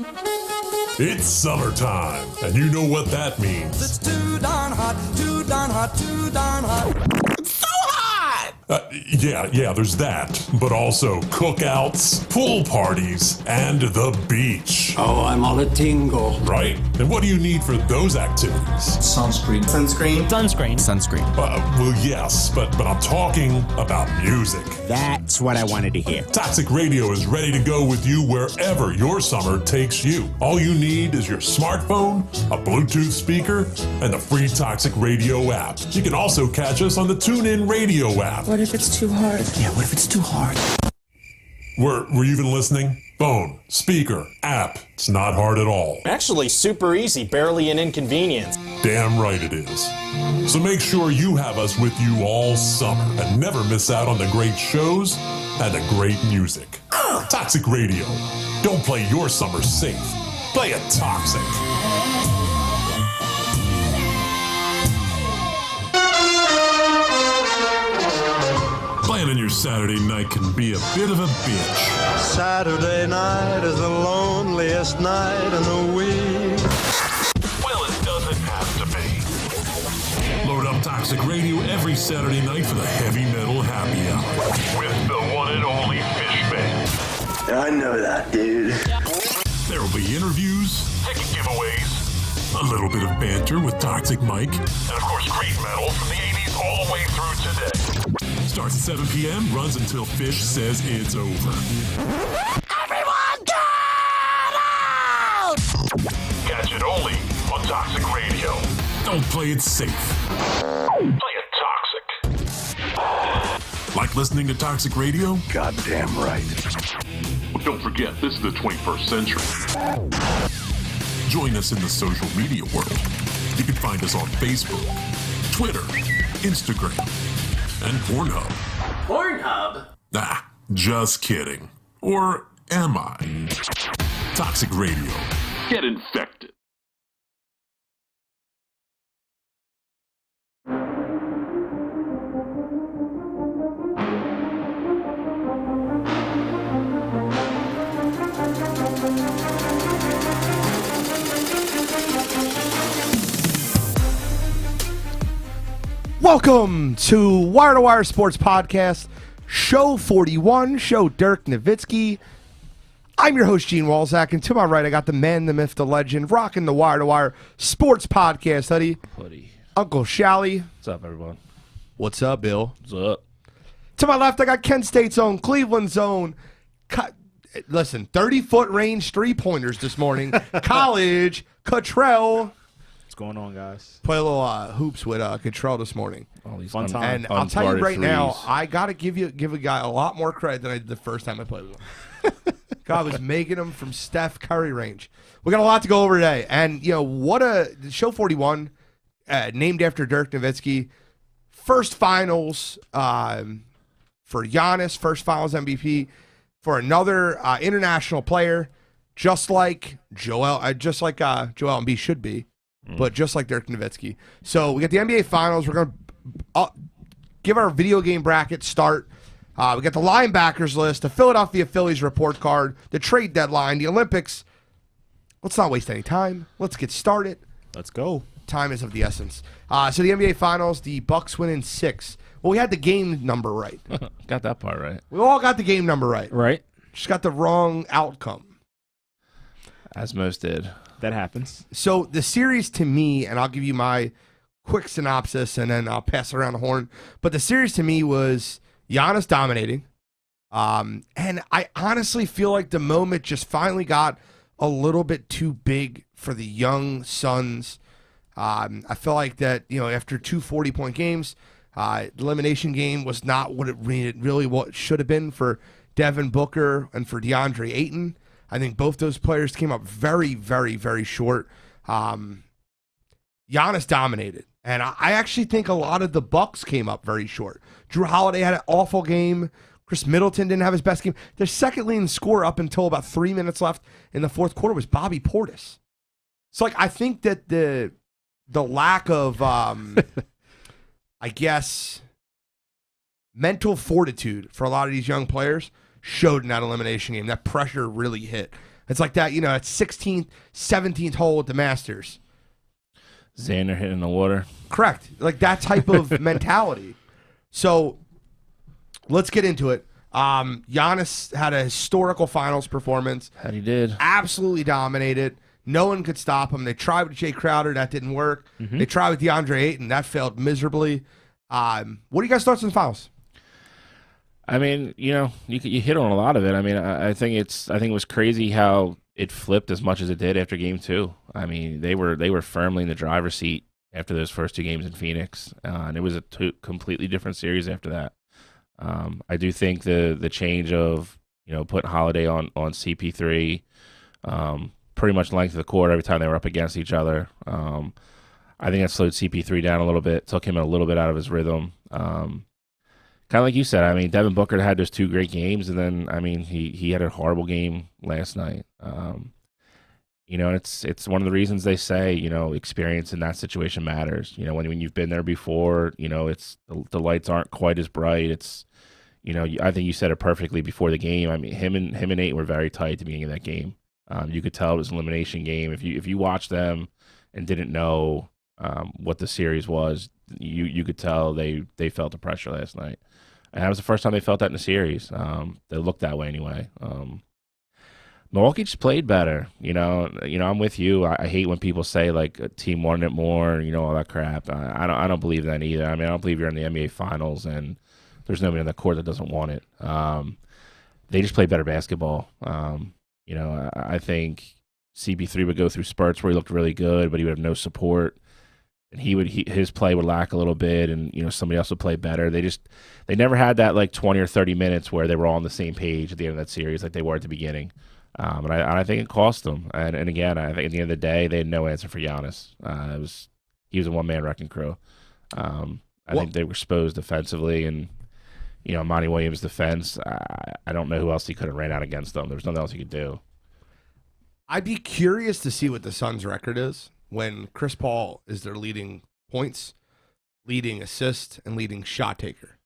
It's summertime, and you know what that means. It's too darn hot, too darn hot, too darn hot. It's so hot! Yeah, there's that. But also cookouts, pool parties, and the beach. Oh, I'm all a tingle. Right? And what do you need for those activities? Sunscreen. Sunscreen. Sunscreen. Sunscreen. Well, yes, but I'm talking about music. That's what I wanted to hear. Toxic Radio is ready to go with you wherever your summer takes you. All you need is your smartphone, a Bluetooth speaker, and the free Toxic Radio app. You can also catch us on the TuneIn Radio app. What if it's too hard? Yeah, what if it's too hard? Were you even listening? Phone, speaker, app. It's not hard at all. Actually, super easy, barely an inconvenience. Damn right it is. So make sure you have us with you all summer and never miss out on the great shows and the great music. Toxic Radio. Don't play your summer safe. Play it toxic. Planning your Saturday night can be a bit of a bitch. Saturday night is the loneliest night in the week. Well, it doesn't have to be. Load up Toxic Radio every Saturday night for the heavy metal happy hour with the one and only Fish Band. I know that, dude. There will be interviews, ticket giveaways, a little bit of banter with Toxic Mike, and of course great metal from the 80s all the way through today. Starts at 7 p.m., runs until Fish says it's over. Everyone get out! Catch it only on Toxic Radio. Don't play it safe. Play it toxic. Like listening to Toxic Radio? Goddamn right. Well, don't forget, this is the 21st century. Join us in the social media world. You can find us on Facebook, Twitter, Instagram, and Pornhub. Pornhub? Nah, just kidding. Or am I? Toxic Radio. Get infected. Welcome to Wire2Wire Sports Podcast, Show 41, Show Dirk Nowitzki. I'm your host, Gene Walzak, and to my right, I got the man, the myth, the legend, rocking the Wire2Wire Sports Podcast, hoodie. Uncle Shally. What's up, everyone? What's up, Bill? What's up? To my left, I got Kent State's own, Cleveland's own. Listen, 30-foot range three-pointers this morning. College, Cottrell. What's going on, guys? Play a little hoops with Cottrell this morning. All these Fun time. And I'll tell you right now, I got to give a guy a lot more credit than I did the first time I played with him. God was making him from Steph Curry range. We got a lot to go over today. And, you know, what a Show 41, named after Dirk Nowitzki. First finals for Giannis, first finals MVP for another international player, just like Joel Embiid should be. But just like Dirk Nowitzki. So we got the NBA Finals. We're going to give our video game bracket start. We got the linebackers list, the Philadelphia Phillies report card, the trade deadline, the Olympics. Let's not waste any time. Let's get started. Let's go. Time is of the essence. So the NBA Finals, the Bucks win in 6. Well, we had the game number right. Got that part right. We all got the game number right. Right. Just got the wrong outcome. As most did. That happens. So the series to me, and I'll give you my quick synopsis and then I'll pass around the horn. But the series to me was Giannis dominating. And I honestly feel like the moment just finally got a little bit too big for the young Suns. I feel like that, you know, after two 40-point games, the elimination game was not what it really should have been for Devin Booker and for DeAndre Ayton. I think both those players came up very, very, very short. Giannis dominated. And I actually think a lot of the Bucks came up very short. Drew Holiday had an awful game. Chris Middleton didn't have his best game. Their second leading scorer up until about 3 minutes left in the fourth quarter was Bobby Portis. So, like, I think that the lack of, I guess, mental fortitude for a lot of these young players showed in that elimination game. That pressure really hit. It's like that, at 16th, 17th hole at the Masters. Xander hitting the water. Correct. Like that type of mentality. So let's get into it. Giannis had a historical finals performance. That he did. Absolutely dominated. No one could stop him. They tried with Jay Crowder. That didn't work. They tried with DeAndre Ayton. That failed miserably. What are you guys' thoughts on the finals? I mean, you hit on a lot of it. I mean, I think it was crazy how it flipped as much as it did after Game 2. I mean, they were firmly in the driver's seat after those first 2 games in Phoenix, and it was a completely different series after that. I do think the change of putting Holiday on CP3, pretty much length of the court every time they were up against each other. I think that slowed CP3 down a little bit, took him a little bit out of his rhythm. Kind of like you said, I mean, Devin Booker had those 2 great games, and then, I mean, he had a horrible game last night. It's one of the reasons they say, experience in that situation matters. When you've been there before, it's the lights aren't quite as bright. It's, I think you said it perfectly before the game. I mean, him and Nate were very tight at the beginning of that game. You could tell it was an elimination game. If you watched them and didn't know what the series was, you could tell they felt the pressure last night. And that was the first time they felt that in the series. They looked that way anyway. Milwaukee just played better. I'm with you. I hate when people say like a team wanted it more, all that crap. I don't believe that either. I mean, I don't believe you're in the NBA Finals and there's nobody on the court that doesn't want it. They just played better basketball. I think CP3 would go through spurts where he looked really good, but he would have no support. And his play would lack a little bit, and somebody else would play better. They never had that like 20 or 30 minutes where they were all on the same page at the end of that series like they were at the beginning. And I think it cost them. And again, I think at the end of the day, they had no answer for Giannis. He was a one-man wrecking crew. I think they were exposed defensively, and Monty Williams' defense. I don't know who else he could have ran out against them. There was nothing else he could do. I'd be curious to see what the Suns' record is when Chris Paul is their leading points, leading assist, and leading shot taker.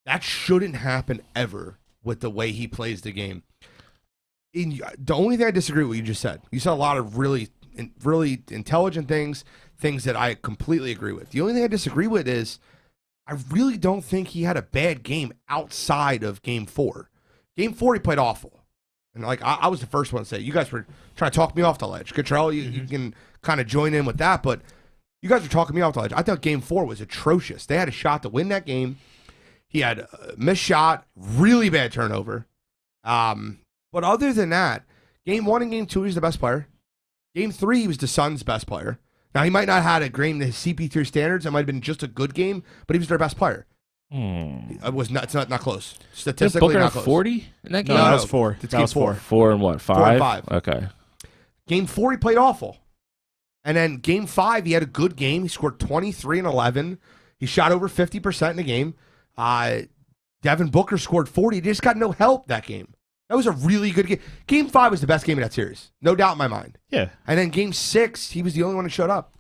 That shouldn't happen ever with the way he plays the game. The only thing I disagree with what you just said, you said a lot of really intelligent things that I completely agree with. The only thing I disagree with is I really don't think he had a bad game outside of Game 4. Game 4, he played awful. And I was the first one to say, you guys were trying to talk me off the ledge. Cottrell, you can kind of join in with that, but you guys were talking me off the ledge. I thought Game 4 was atrocious. They had a shot to win that game. He had a missed shot, really bad turnover. But other than that, Game 1 and Game 2, he was the best player. Game 3, he was the Suns' best player. Now, he might not have had a game to his CP3 standards. It might have been just a good game, but he was their best player. It's not close. Statistically, Booker not had close. 40 in that game? No, that was 4. It's That Game was 4. 4 and what? 5? 4 and 5. Okay. Game 4, he played awful. And then Game 5, he had a good game. He scored 23 and 11. He shot over 50% in the game. Devin Booker scored 40. He just got no help that game. That was a really good game. Game 5 was the best game of that series. No doubt in my mind. Yeah. And then Game 6, he was the only one that showed up.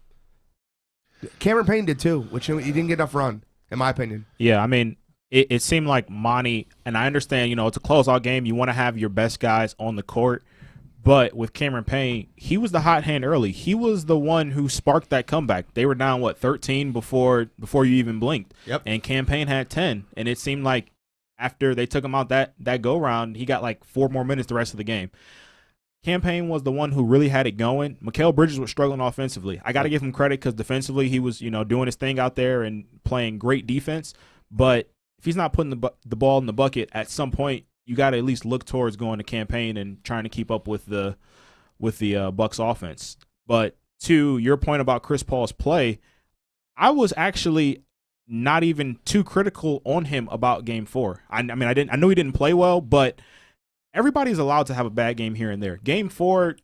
Cameron Payne did too, which he didn't get enough run, in my opinion. Yeah, I mean, it seemed like Monty, and I understand, it's a closeout game. You want to have your best guys on the court. But with Cameron Payne, he was the hot hand early. He was the one who sparked that comeback. They were down, 13 before you even blinked. Yep. And Cam Payne had 10. And it seemed like after they took him out that go-round, he got 4 more minutes the rest of the game. Cam Payne was the one who really had it going. Mikal Bridges was struggling offensively. I got to give him credit because defensively he was, doing his thing out there and playing great defense. But if he's not putting the ball in the bucket, at some point you got to at least look towards going to Cam Payne and trying to keep up with the Bucks offense. But to your point about Chris Paul's play, I was actually not even too critical on him about Game 4. I know he didn't play well, but everybody's allowed to have a bad game here and there. Game 4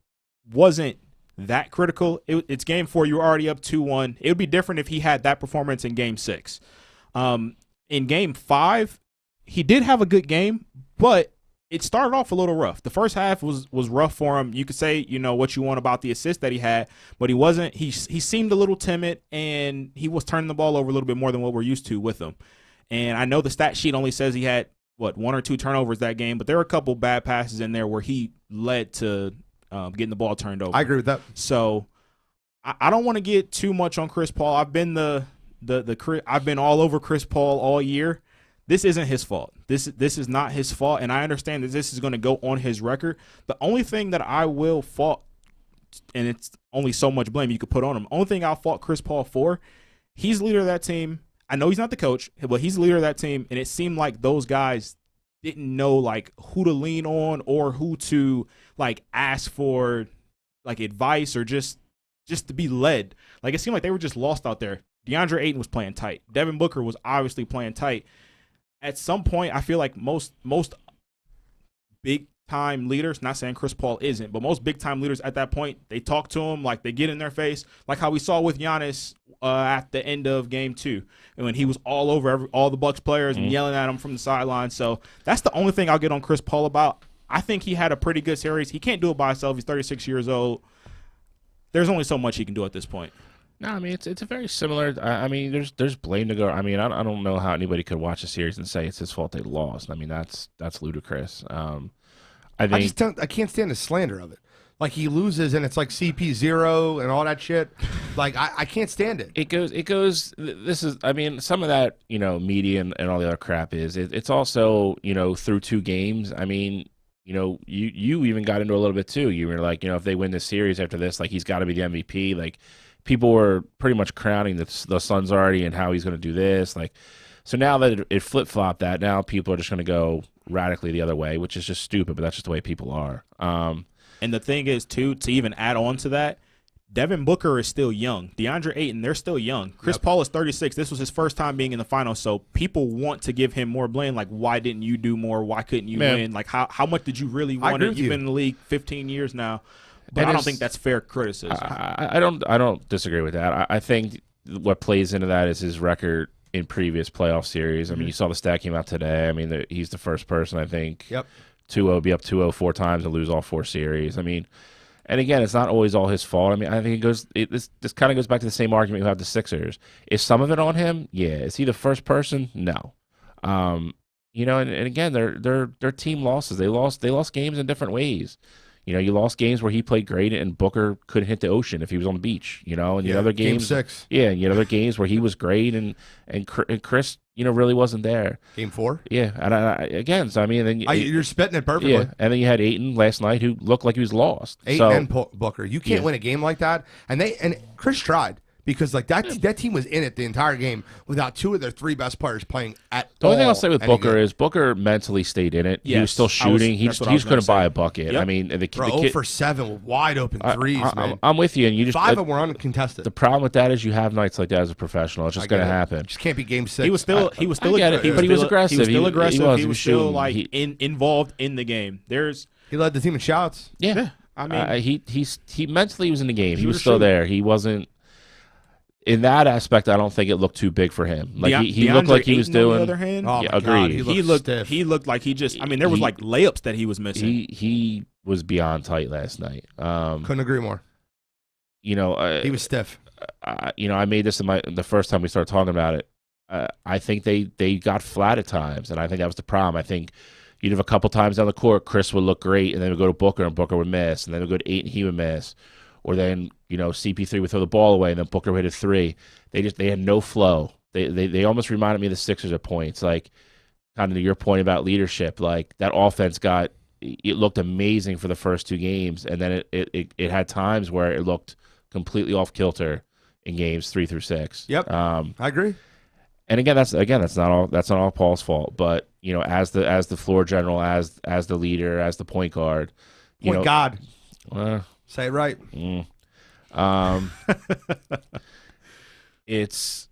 wasn't that critical. It's Game 4. You were already up 2-1. It would be different if he had that performance in Game 6. In Game 5, he did have a good game, but it started off a little rough. The first half was rough for him. You could say, what you want about the assist that he had, but he wasn't. He seemed a little timid, and he was turning the ball over a little bit more than what we're used to with him. And I know the stat sheet only says he had, 1 or 2 turnovers that game, but there were a couple bad passes in there where he led to getting the ball turned over. I agree with that. So I don't want to get too much on Chris Paul. I've been I've been all over Chris Paul all year. This isn't his fault. This is not his fault, and I understand that this is going to go on his record. The only thing that I will fault, and it's only so much blame you could put on him, only thing I'll fault Chris Paul for, he's the leader of that team. I know he's not the coach, but he's the leader of that team, and it seemed like those guys didn't know like who to lean on or who to like ask for like advice or just to be led. Like it seemed like they were just lost out there. DeAndre Ayton was playing tight. Devin Booker was obviously playing tight. At some point, I feel like most big time leaders, not saying Chris Paul isn't, but most big time leaders at that point, they talk to him, like they get in their face, like how we saw with Giannis at the end of Game 2, and when he was all over all the Bucks players and yelling at him from the sideline. So that's the only thing I'll get on Chris Paul about. I think he had a pretty good series. He can't do it by himself. He's 36 years old. There's only so much he can do at this point. No, I mean it's a very similar. I mean, there's blame to go. I mean, I don't know how anybody could watch a series and say it's his fault they lost. I mean, that's ludicrous. I can't stand the slander of it. Like he loses and it's like CP0 and all that shit. Like I can't stand it. It goes. This is. I mean, some of that media and all the other crap is. It's also through 2 games. I mean. You even got into a little bit too. You were like, if they win this series after this, like he's got to be the MVP. Like people were pretty much crowning the Suns already and how he's going to do this. Like, so now that it flip flopped, that now people are just going to go radically the other way, which is just stupid. But that's just the way people are. And the thing is too, to even add on to that, Devin Booker is still young. DeAndre Ayton, they're still young. Chris Paul is 36. This was his first time being in the finals, so people want to give him more blame. Like, why didn't you do more? Why couldn't you win? Like, how much did you really want it? You've been in the league 15 years now, but I don't think that's fair criticism. I don't disagree with that. I think what plays into that is his record in previous playoff series. I mean, you saw the stat came out today. I mean, he's the first person, I think, 2-0, be up 2-0 4 times and lose all 4 series. I mean, and again, it's not always all his fault. I mean, I think this kind of goes back to the same argument we have the Sixers. Is some of it on him? Yeah. Is he the first person? No. And again, they're team losses. They lost games in different ways. You lost games where he played great and Booker couldn't hit the ocean if he was on the beach. And the other games, Game 6. Yeah, and you had other games where he was great and Chris, really wasn't there. Game 4. Yeah, and again, so I mean, then you're spitting it perfectly. Yeah, and then you had Ayton last night who looked like he was lost. Ayton and Booker, you can't win a game like that. And Chris tried. Because like that team was in it the entire game without 2 of their 3 best players playing at all. The only thing I'll say with Booker is Booker mentally stayed in it. He was still shooting. He just couldn't buy a bucket. Yep. I mean, the kid 0 for 7 with wide open threes, man. I'm with you, and you just 5 of them were uncontested. The problem with that is you have nights like that as a professional. It's just going to happen. Just can't be Game 6. He was still but he was aggressive. He was still aggressive. He was still like involved in the game. He led the team in shouts. Yeah. I mean, he mentally was in the game. He was still there. He wasn't. In that aspect, I don't think it looked too big for him. Like he looked like he was doing. On the other hand, agreed. He looked like he just. I mean, there was like layups that he was missing. He was beyond tight last night. Couldn't agree more. He was stiff. I made this the first time we started talking about it. I think they got flat at times, and I think that was the problem. I think you'd have a couple times down the court, Chris would look great, and then we'd go to Booker, and Booker would miss, and then we'd go to Ayton, he would miss. Or then, CP3 would throw the ball away, and then Booker would hit a 3. They had no flow. They almost reminded me of the Sixers at points, like kind of to your point about leadership. Like that offense it looked amazing for the first 2 games, and then it had times where it looked completely off kilter in games 3 through 6. Yep, I agree. And that's not all Paul's fault, but as the floor general, as the leader, as the point guard, God. Say it right. It's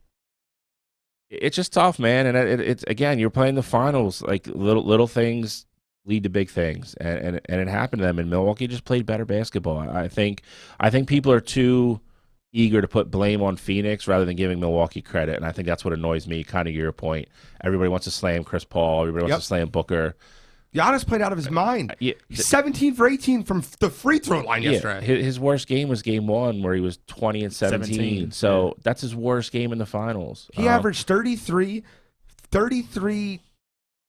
just tough, man. And it's again, you're playing the finals. Like little things lead to big things, and it happened to them. And Milwaukee just played better basketball. I think people are too eager to put blame on Phoenix rather than giving Milwaukee credit, and I think that's what annoys me. Kind of your point. Everybody wants to slam Chris Paul. Everybody wants to slam Booker. Giannis played out of his mind. He's 17 for 18 from the free throw line yesterday. His worst game was game 1 where he was 20 and 17. So that's his worst game in the finals. He averaged 33, 13,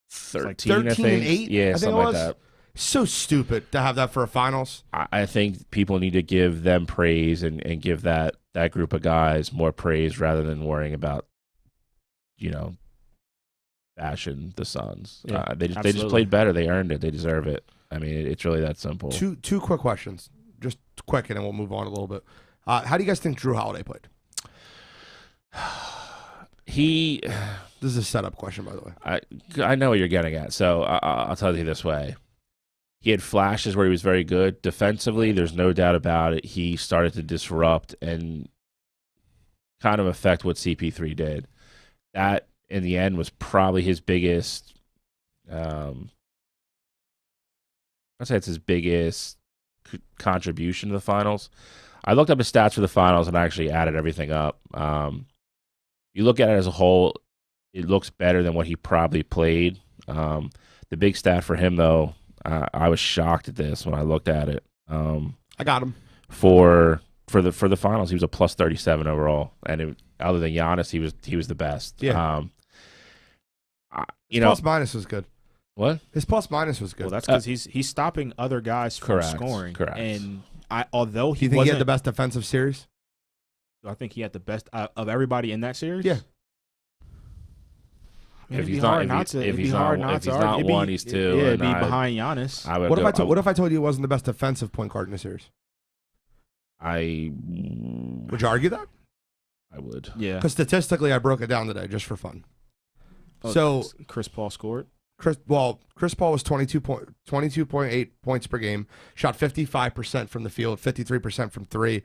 13 and 8. Yeah, something like that. So stupid to have that for a finals. I think people need to give them praise and give that group of guys more praise rather than worrying about, bashing the Suns. Yeah, they just played better. They earned it. They deserve it. I mean, it's really that simple. Two quick questions, just quick, and then we'll move on a little bit. How do you guys think Drew Holiday played? This is a setup question, by the way. I know what you're getting at, so I'll tell you this way. He had flashes where he was very good. Defensively, there's no doubt about it. He started to disrupt and kind of affect what CP3 did. That, in the end, was probably his biggest I'd say it's his biggest contribution to the finals. I looked up his stats for the finals and I actually added everything up. You look at it as a whole, it looks better than what he probably played. The big stat for him, though, I was shocked at this when I looked at it. I got him for the finals. He was a plus 37 overall, and other than Giannis, he was the best. Yeah. Plus minus was good. What? His plus minus was good. Well, that's because he's stopping other guys from scoring. Correct. And although he think he had the best defensive series? I think he had the best of everybody in that series. Yeah. If he's not one, he's two. Yeah, it'd be behind Giannis. What if I told you he wasn't the best defensive point guard in the series? Would you argue that? I would. Yeah. Because statistically, I broke it down today just for fun. So Chris Paul scored. Chris Paul was 22.8 points per game, shot 55% from the field, 53% from three.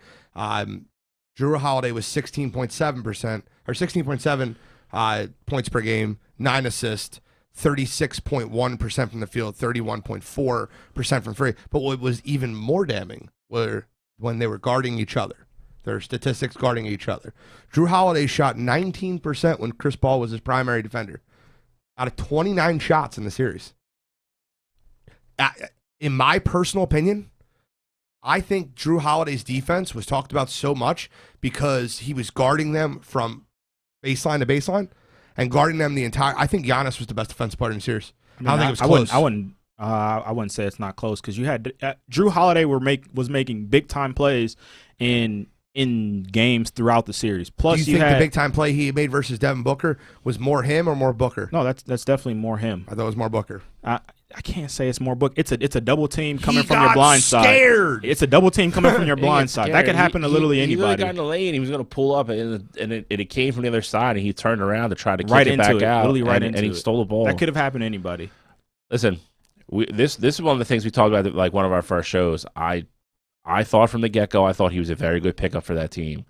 Drew Holiday was 16.7% or 16.7 points per game, 9 assists, 36.1% from the field, 31.4% from three. But what was even more damning were when they were guarding each other. Their statistics guarding each other. Drew Holiday shot 19% when Chris Paul was his primary defender, out of 29 shots in the series. In my personal opinion, I think Drew Holiday's defense was talked about so much because he was guarding them from baseline to baseline and guarding them the entire. I think Giannis was the best defensive player in the series. I don't think it was close. I wouldn't say it's not close because you had Drew Holiday was making big time plays in games throughout the series. Plus, do you think the big time play he made versus Devin Booker was more him or more Booker? No, that's definitely more him. I thought it was more Booker. I can't say it's more Booker. It's a double team coming from your blind side. It's a double team coming from your blind side. That could happen to literally anybody. He really got in the lane. He was going to pull up, and it came from the other side, and he turned around to try to kick it back out, and he stole the ball. That could have happened to anybody. Listen, this is one of the things we talked about, like one of our first shows. I thought from the get-go, I thought he was a very good pickup for that team.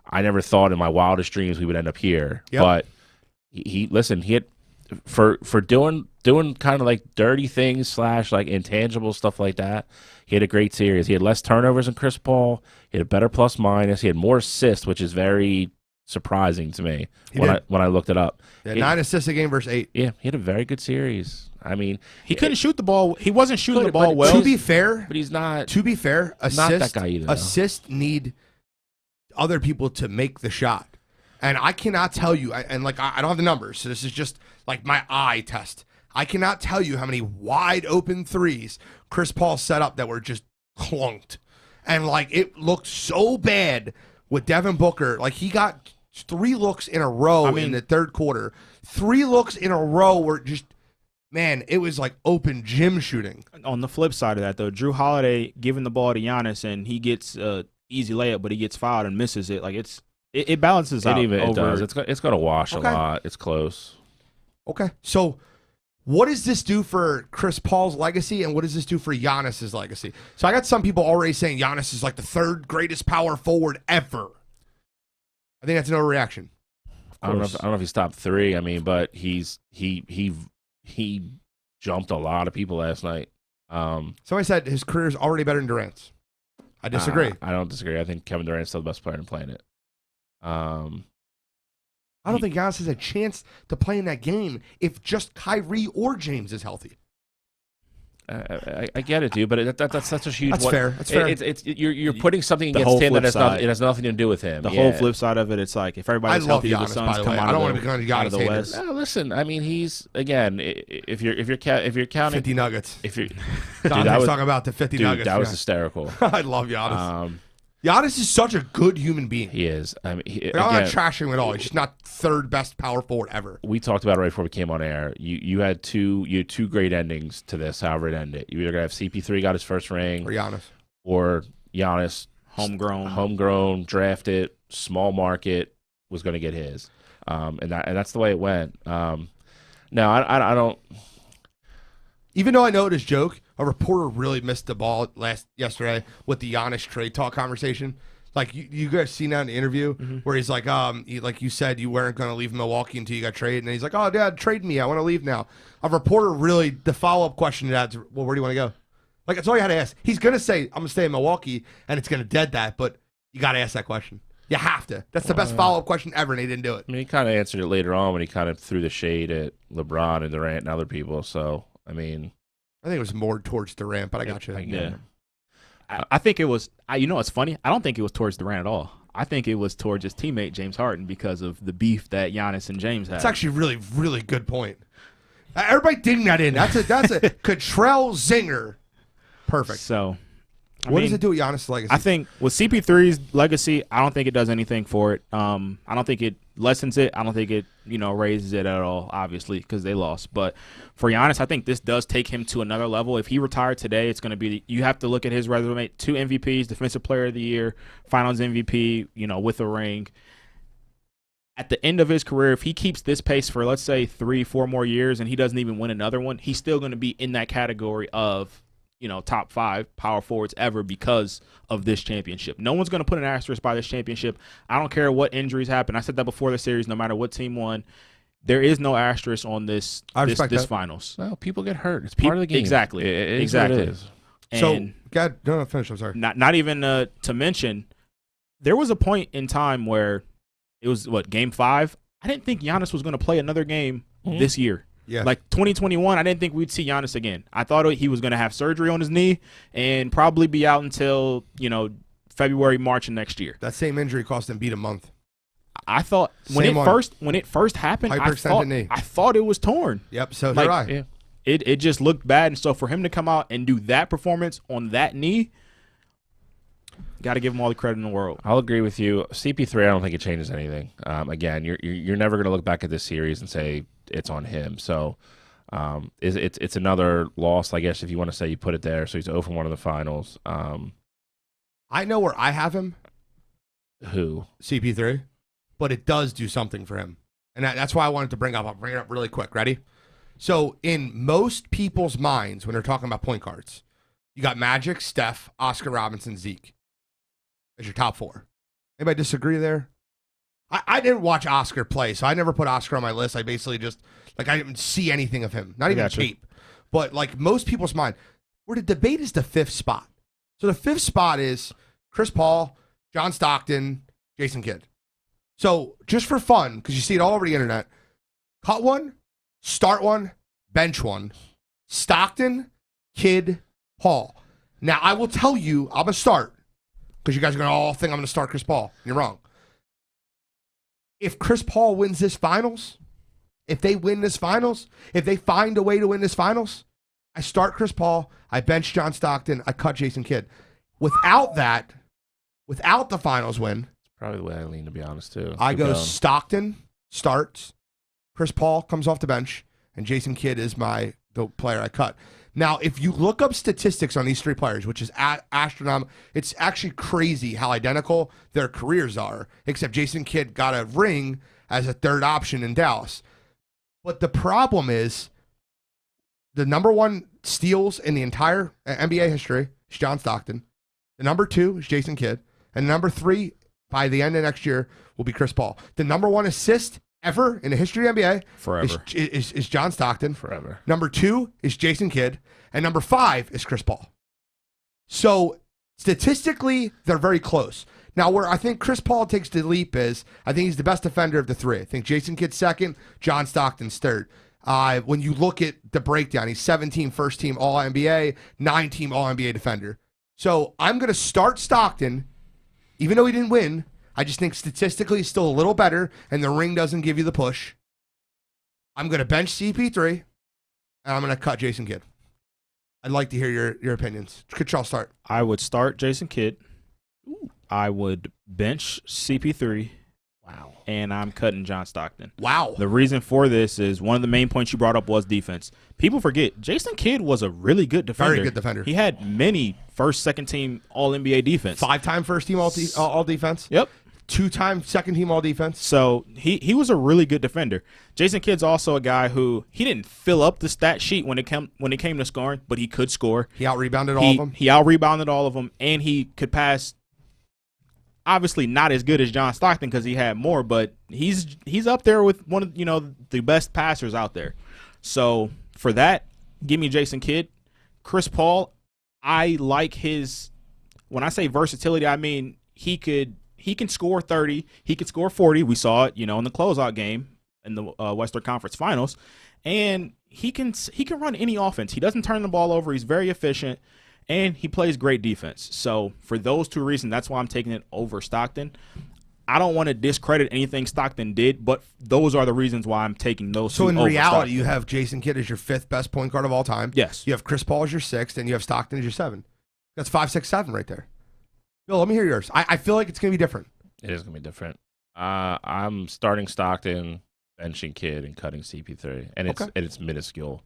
I never thought in my wildest dreams we would end up here. Yep. But he had for doing kind of like dirty things / like intangible stuff like that. He had a great series. He had less turnovers than Chris Paul. He had a better plus minus. He had more assists, which is very surprising to me when I looked it up. Yeah, 9 assists a game versus 8. Yeah, he had a very good series. I mean, he couldn't shoot the ball. He wasn't shooting the ball well. To be fair, but he's not. To be fair, not that guy either. Assists need other people to make the shot, and I cannot tell you. I don't have the numbers, so this is just like my eye test. I cannot tell you how many wide open threes Chris Paul set up that were just clunked, and like it looked so bad with Devin Booker. Like he got 3 looks in a row in the third quarter. 3 looks in a row were just. Man, it was like open gym shooting. On the flip side of that, though, Drew Holiday giving the ball to Giannis and he gets easy layup, but he gets fouled and misses it. Like it balances out. It does. It's going to wash a lot. It's close. Okay, so what does this do for Chris Paul's legacy, and what does this do for Giannis's legacy? So I got some people already saying Giannis is like the 3rd greatest power forward ever. I think that's an overreaction. I don't know if he's top 3. I mean, but he jumped a lot of people last night. Somebody said his career is already better than Durant's. I disagree. I don't disagree. I think Kevin Durant's still the best player in playing it. I don't think Giannis has a chance to play in that game if just Kyrie or James is healthy. I get it, dude, but that's such a huge. That's fair. That's fair. You're putting something The against whole him that flip it has nothing to do with him. The whole flip side of it, it's like if everybody's I love healthy, the Giannis, Suns by the come way. out I don't of want to be the, Giannis out of the hater. West. No, listen, I mean, he's again. If you're counting 50 Nuggets. if you're Don's talking about the 50 Nuggets. that was yeah. hysterical. I love Giannis. Giannis is such a good human being. He is. I mean, I'm not trashing him at all. He's just not third best power forward ever. We talked about it right before we came on air. You had two great endings to this. However it ended, you either gonna have CP3 got his first ring, or Giannis homegrown, drafted, small market was going to get his, and that's the way it went. No, I don't. Even though I know it is joke, a reporter really missed the ball yesterday with the Giannis trade talk conversation. Like you guys seen that in the interview where he's like, like you said, you weren't going to leave Milwaukee until you got traded, and he's like, oh, Dad, trade me, I want to leave now. A reporter really, the follow up question to that is, well, where do you want to go? Like that's all you had to ask. He's going to say, I'm going to stay in Milwaukee, and it's going to dead that, but you got to ask that question. You have to. That's the best follow up question ever, and he didn't do it. I mean, he kind of answered it later on when he kind of threw the shade at LeBron and Durant and other people. So I mean, I think it was more towards Durant, but I got you. Yeah. I think it was, you know, it's funny. I don't think it was towards Durant at all. I think it was towards his teammate, James Harden, because of the beef that Giannis and James had. That's actually a really, really good point. Everybody ding that in. That's a Cottrell zinger. Perfect. So, what does it do with Giannis' legacy? I think with CP3's legacy, I don't think it does anything for it. I don't think it lessens it. I don't think it, raises it at all, obviously, because they lost. But for Giannis, I think this does take him to another level. If he retired today, it's going to be, you have to look at his resume, 2 MVPs, Defensive Player of the Year, Finals MVP, with a ring. At the end of his career, if he keeps this pace for, let's say, 3-4 more years and he doesn't even win another one, he's still going to be in that category of, top 5 power forwards ever because of this championship. No one's going to put an asterisk by this championship. I don't care what injuries happen. I said that before the series, no matter what team won. There is no asterisk on this finals. Well, people get hurt. It's part of the game. Exactly. Exactly. It is. So, God, no, finish. I'm sorry. Not even to mention, there was a point in time where it was, game 5? I didn't think Giannis was going to play another game this year. Yeah. Like 2021, I didn't think we'd see Giannis again. I thought he was going to have surgery on his knee and probably be out until, February, March of next year. That same injury cost him beat a month. I thought when it first happened, I thought it was torn. Yep, so did I. Yeah. It just looked bad, and so for him to come out and do that performance on that knee, got to give him all the credit in the world. I'll agree with you. CP3, I don't think it changes anything. Again, you're never going to look back at this series and say it's on him. So it's another loss, I guess, if you want to say you put it there. So he's 0 from 1 in the finals. I know where I have him. Who? CP3. But it does do something for him. And that's why I wanted to bring up. I'll bring it up really quick. Ready? So in most people's minds, when they're talking about point guards, you got Magic, Steph, Oscar Robinson, Zeke as your top 4. Anybody disagree there? I didn't watch Oscar play, so I never put Oscar on my list. I basically just, I didn't see anything of him. Not even tape. But, most people's mind, where the debate is the 5th spot. So the 5th spot is Chris Paul, John Stockton, Jason Kidd. So just for fun, because you see it all over the internet, cut one, start one, bench one, Stockton, Kidd, Paul. Now, I will tell you, I'm going to start, because you guys are going to all think I'm going to start Chris Paul. You're wrong. If Chris Paul wins this finals, if they win this finals, if they find a way to win this finals, I start Chris Paul, I bench John Stockton, I cut Jason Kidd. Without that, without the finals win, probably the way I lean, to be honest, too. I go Stockton starts, Chris Paul comes off the bench, and Jason Kidd is the player I cut. Now, if you look up statistics on these 3 players, which is astronomical, it's actually crazy how identical their careers are, except Jason Kidd got a ring as a 3rd option in Dallas. But the problem is the number 1 steals in the entire NBA history is John Stockton. The number 2 is Jason Kidd. And the number 3 by the end of next year will be Chris Paul. The number 1 assist ever in the history of the NBA forever is John Stockton. Forever. Number 2 is Jason Kidd. And number 5 is Chris Paul. So statistically, they're very close. Now, where I think Chris Paul takes the leap is, I think he's the best defender of the 3. I think Jason Kidd's 2nd, John Stockton's 3rd. When you look at the breakdown, he's 17 first team All NBA, 9-team All NBA defender. So I'm going to start Stockton, even though he didn't win. I just think statistically he's still a little better, and the ring doesn't give you the push. I'm going to bench CP3, and I'm going to cut Jason Kidd. I'd like to hear your opinions. Could y'all start? I would start Jason Kidd. I would bench CP3. Wow. And I'm cutting John Stockton. Wow. The reason for this is one of the main points you brought up was defense. People forget Jason Kidd was a really good defender. Very good defender. He had many first, second team All NBA defense. 5-time first team all defense. Yep. 2-time second team all defense. So he was a really good defender. Jason Kidd's also a guy who he didn't fill up the stat sheet when it came to scoring, but he could score. He out-rebounded all of them. He out-rebounded all of them, and he could pass. Obviously not as good as John Stockton because he had more, but he's up there with one of the best passers out there. So for that, give me Jason Kidd. Chris Paul, I like his. When I say versatility, I mean he can score 30, he could score 40. We saw it, in the closeout game in the Western Conference Finals, and he can run any offense. He doesn't turn the ball over. He's very efficient. And he plays great defense. So for those two reasons, that's why I'm taking it over Stockton. I don't want to discredit anything Stockton did, but those are the reasons why I'm taking those two over Stockton. So in reality, you have Jason Kidd as your 5th best point guard of all time. Yes. You have Chris Paul as your 6th, and you have Stockton as your 7th. That's 5, 6, 7 right there. Bill, let me hear yours. I feel like it's going to be different. It is going to be different. I'm starting Stockton, benching Kidd, and cutting CP3, and it's minuscule.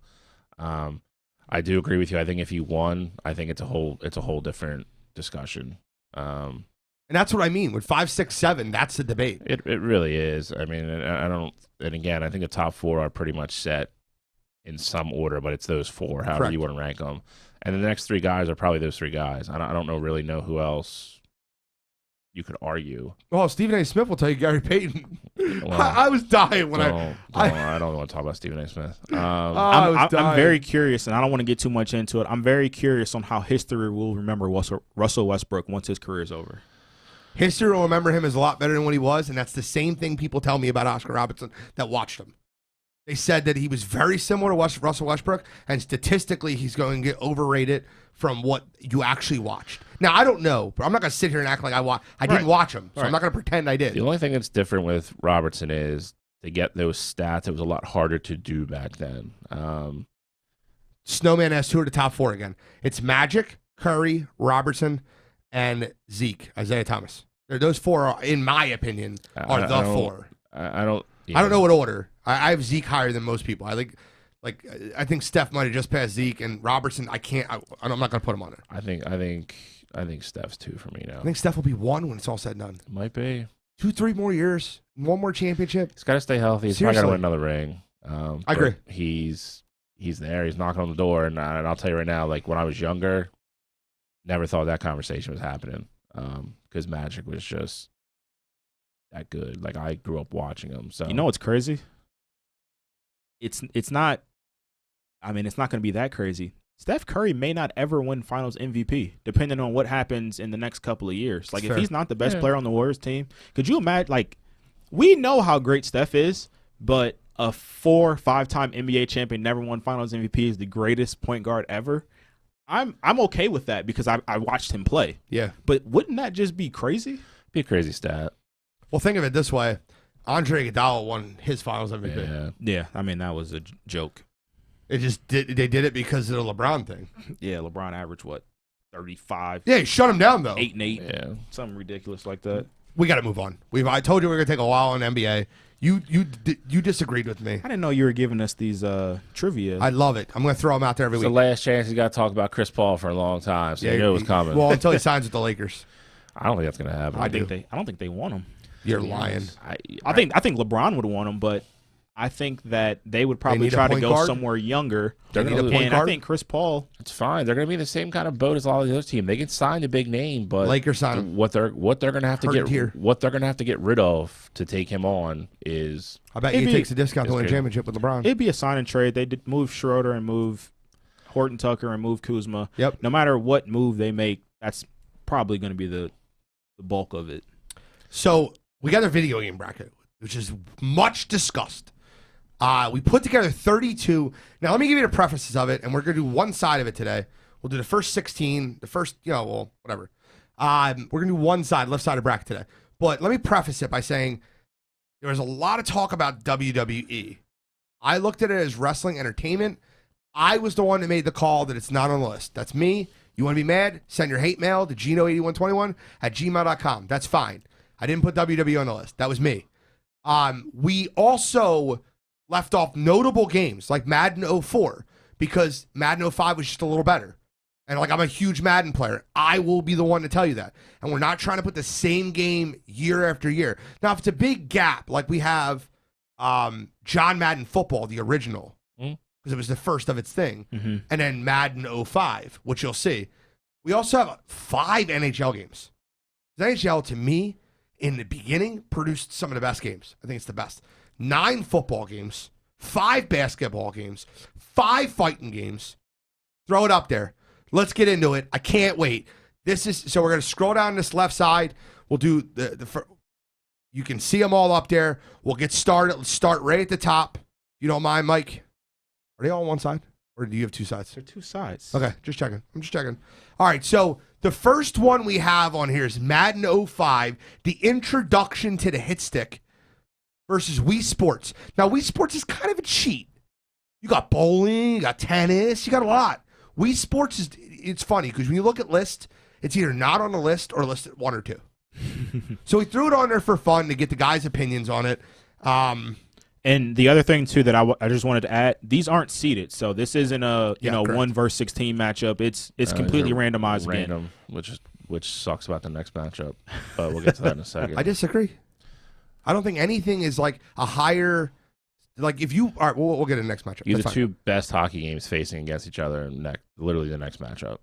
I do agree with you. I think if you won, I think it's a whole different discussion. And that's what I mean with 5, 6, 7. That's the debate. It really is. I mean, I don't. And again, I think the top 4 are pretty much set in some order, but it's those 4, however Correct. you want to rank them. And the next 3 guys are probably those 3 guys. I don't really know who else you could argue. Well, Stephen A. Smith will tell you Gary Payton. Well, I was dying when I don't want to talk about Stephen A. Smith. I'm very curious, and I don't want to get too much into it. I'm very curious on how history will remember Russell Westbrook once his career is over. History will remember him as a lot better than what he was, and that's the same thing people tell me about Oscar Robertson that watched him. They said that he was very similar to Russell Westbrook, and statistically he's going to get overrated from what you actually watched. Now, I don't know, but I'm not going to sit here and act like I didn't watch him, so I'm not going to pretend I did. The only thing that's different with Robertson is to get those stats, it was a lot harder to do back then. Snowman has 2 of the top 4 again. It's Magic, Curry, Robertson, and Zeke, Isaiah Thomas. Those 4, are, in my opinion, are the 4. I don't know what order. I have Zeke higher than most people. I think Steph might have just passed Zeke, and Robertson, I'm not going to put him on it. I think Steph's 2 for me now. I think Steph will be 1 when it's all said and done. It might be 2, 3 more years, 1 more championship. He's got to stay healthy. He's probably got to win another ring. I agree. He's there. He's knocking on the door, and I'll tell you right now, like when I was younger, never thought that conversation was happening because Magic was just that good. Like I grew up watching him. So what's crazy? It's not. I mean, it's not going to be that crazy. Steph Curry may not ever win Finals MVP, depending on what happens in the next couple of years. Like, if he's not the best player on the Warriors team, could you imagine? Like, we know how great Steph is, but a 4 or 5-time NBA champion, never won Finals MVP, is the greatest point guard ever. I'm okay with that because I watched him play. Yeah, but wouldn't that just be crazy? Be a crazy stat. Well, think of it this way: Andre Iguodala won his Finals MVP. Yeah. I mean, that was a joke. They did it because of the LeBron thing. Yeah, LeBron averaged what, 35? Yeah, he shut him down though. 8 and 8. Yeah, something ridiculous like that. We got to move on. I told you we were gonna take a while on NBA. You disagreed with me. I didn't know you were giving us these trivia. I love it. I'm gonna throw them out there every week. It's the last chance he's got to talk about Chris Paul for a long time, so you knew it was coming. Well, until he signs with the Lakers. I don't think that's gonna happen. I don't think they want him. You're lying. I think LeBron would want him, but I think that they would probably try to go somewhere younger. They're going to point guard. I think Chris Paul. It's fine. They're going to be in the same kind of boat as all the other teams. They can sign the big name, but Lakers sign him. What they're going to have to get rid of to take him on is. I bet he takes a discount to win a championship with LeBron. It'd be a sign and trade. They did move Schroeder and move Horton Tucker and move Kuzma. Yep. No matter what move they make, that's probably going to be the bulk of it. So we got a video game bracket, which is much discussed. We put together 32. Now, let me give you the prefaces of it, and we're going to do one side of it today. We'll do the first 16, the first, whatever. We're going to do one side, left side of bracket today. But let me preface it by saying there was a lot of talk about WWE. I looked at it as wrestling entertainment. I was the one that made the call that it's not on the list. That's me. You want to be mad? Send your hate mail to gino8121@gmail.com. That's fine. I didn't put WWE on the list. That was me. We also left off notable games like Madden 04 because Madden 05 was just a little better. And I'm a huge Madden player. I will be the one to tell you that. And we're not trying to put the same game year after year. Now, if it's a big gap, like we have John Madden Football, the original, because it was the first of its thing, and then Madden 05, which you'll see. We also have 5 NHL games. The NHL, to me, in the beginning, produced some of the best games. I think it's the best. 9 football games, 5 basketball games, 5 fighting games. Throw it up there. Let's get into it. I can't wait. So we're going to scroll down this left side. We'll do you can see them all up there. We'll get started. Let's start right at the top. You don't mind, Mike? Are they all on one side? Or do you have 2 sides? They're 2 sides. Okay, just checking. I'm just checking. All right, so the first one we have on here is Madden 05, the introduction to the hit stick versus Wii Sports. Now, Wii Sports is kind of a cheat. You got bowling, you got tennis, you got a lot. Wii Sports it's funny because when you look at list, it's either not on the list or listed 1 or 2. So we threw it on there for fun to get the guys' opinions on it. And the other thing too that I just wanted to add, these aren't seeded, so this isn't a correct. 1 versus 16 matchup. It's completely randomized again. Which sucks about the next matchup. But we'll get to that in a second. I disagree. I don't think anything is like a higher. Like if you all right, we'll get to the next matchup. These are 2 best hockey games facing against each other in literally the next matchup.